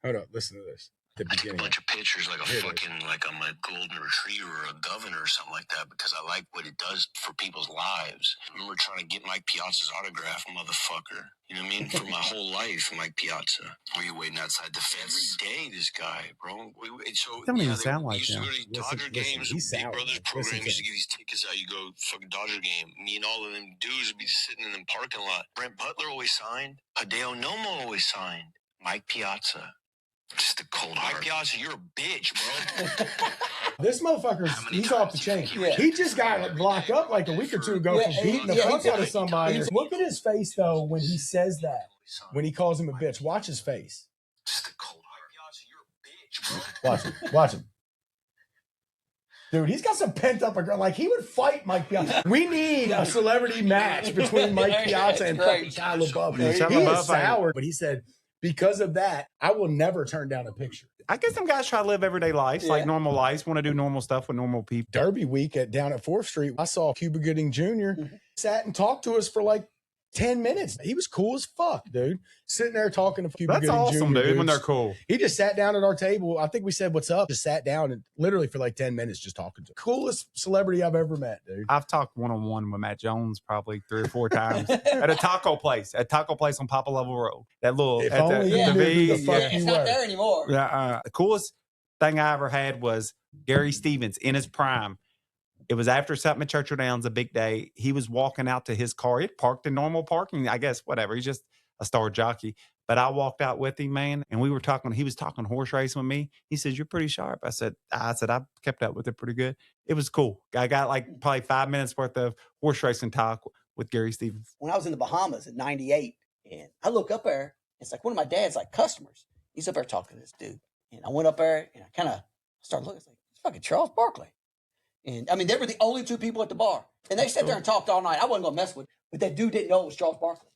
Hold up. Listen to this. The I take a beginning. bunch of pictures like Here it is. like I'm a golden retriever or a governor or something like that because I like what it does for people's lives. I remember trying to get Mike Piazza's autograph, motherfucker. You know what I mean? For my whole life, Mike Piazza. Were you waiting outside the fence? Every day, this guy, bro. So, Don't even sound like we used to him. go to Listen, Dodger listen, games. he Big sound Brother's like- program listen to used to him. give these tickets out. You go fucking Dodger game. Me and all of them dudes would be sitting in the parking lot. Brent Butler always signed. Hideo Nomo always signed. Mike Piazza. Just a cold heart. Mike Piazza, you're a bitch, bro. This motherfucker's, How many he's times off the do you chain. think he He just got locked up like a week or two ago Yeah, for beating the yeah, fuck he- out of somebody. he- Look at his face, though, when he says that, when he calls him a bitch. Watch his face. Just a cold heart. Piazza, you're a bitch, bro. Watch him. Watch him. Dude, he's got some pent up. Like, he would fight Mike Piazza. We need a celebrity match between Mike Piazza and fucking Shia LaBeouf. Yeah, Shia He LaBeouf is sour, but he said, because of that, I will never turn down a picture. I guess some guys try to live everyday lives, like Yeah. normal lives, want to do normal stuff with normal people. Derby week down at 4th Street, I saw Cuba Gooding Jr. Sat and talked to us for like 10 minutes. He was cool as fuck, dude. Sitting there talking to Cuba That's Gooding awesome, Jr. dude, when dudes. they're cool. He just sat down at our table. I think we said, "What's up?" Just sat down and literally for like 10 minutes just talking to him. Coolest celebrity I've ever met, dude. I've talked one-on-one with Matt Jones probably 3 or 4 times at a taco place on Papa Level Road. That little If at the, only the you knew who V, the fuck yeah. you It's not were. there anymore. The coolest thing I ever had was Gary Stevens in his prime. It was after something at Churchill Downs, a big day. He was walking out to his car. It parked in normal parking, I guess, whatever. He's just a star jockey. But I walked out with him, man, and we were talking. He was talking horse racing with me. He says, "You're pretty sharp." I said, "I kept up with it pretty good." It was cool. I got like probably 5 minutes worth of horse racing talk with Gary Stevens. When I was in the Bahamas in 98, and I look up there, it's like one of my dad's like customers. He's up there talking to this dude. And I went up there and I kind of started looking. It's like, it's fucking Charles Barkley. And I mean, they were the only 2 people at the bar. And they sat there and talked all night. I wasn't going to mess with it. But that dude didn't know it was Charles Barkley.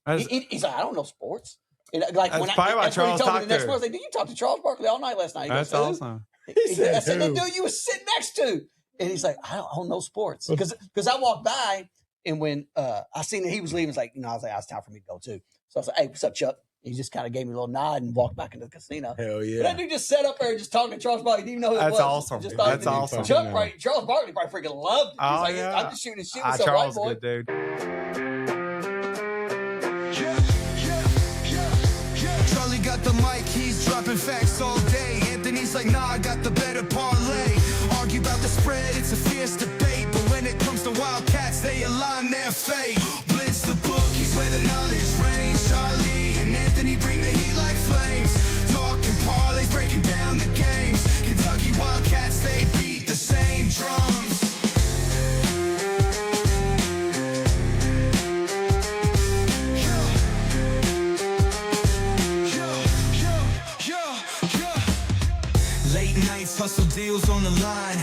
He's like, I don't know sports. And like, That's when probably why that's when he Charles told me talked the next to morning, I was like, dude, you talked to Charles Barkley all night last night. He That's goes, "Who?" awesome. He said, I said, the "Who?" dude you was sitting next to. And he's like, I don't know sports. Because I walked by, and when I seen that he was leaving, it's like, I was like, it's time for me to go too. So I was like, hey, what's up, Chuck? He just kind of gave me a little nod and walked back into the casino. Hell But yeah. that dude just sat up there just talking to Charles Barkley. He didn't even know who it That's was. awesome. Just thought That's he was- awesome. Charles Barkley probably freaking loved it. He's Oh, like, yeah. I'm just shooting shit with some white Charles, boy. good dude. Charlie got the mic, he's dropping facts all day. Anthony's like, nah, I got the better parlay. Argue about the spread, it's a fierce debate. But when it comes to Wildcats, they align their fate. Blitz the bookies where the knowledge reigns. Charlie and Anthony bring the heat like flames. Talking parlays, breaking down the games. Kentucky Wildcats, they beat the same drums. Late nights, hustle deals on the line.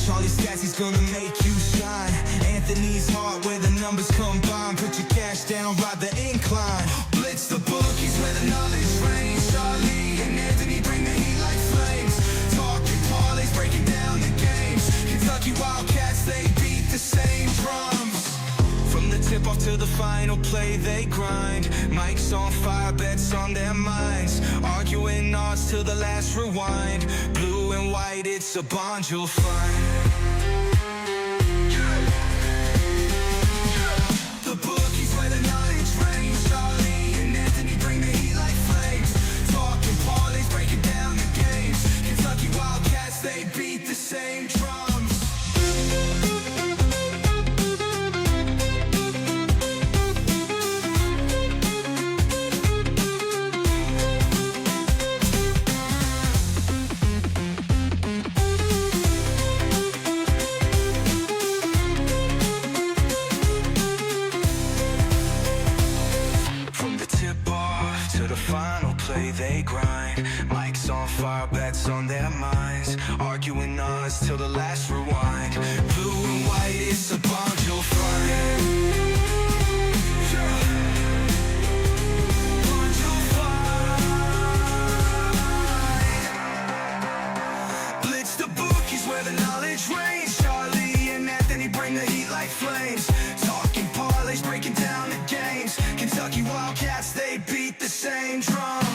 Charlie stats, he's gonna make you shine. Anthony's heart where the numbers combine. Put your cash down, ride the incline. Blitz the bookies where the knowledge reigns. Charlie and Anthony bring the heat like flames. Talking parlays, breaking down the games. Kentucky Wildcats, they beat the same drums. From the tip off to the final play, they grind. Mike's on fire, bets on their minds. Arguing odds till the last rewind. Blue and white, it's a bond you'll find. The bookies where the knowledge reigns. Charlie and Anthony bring the heat like flames. Talking parlays, breaking down the games. Kentucky Wildcats, they beat the same drums. From the tip off to the final play, they grind. Mike's on fire, bets on their minds. Arguing odds till the last rewind. Blue and white, it's a bond you'll find. Bond you'll find. Blitz the bookies where the knowledge reigns. Charlie and Anthony bring the heat like flames. Talking parlays, breaking down the games. Kentucky Wildcats, they beat the same drum.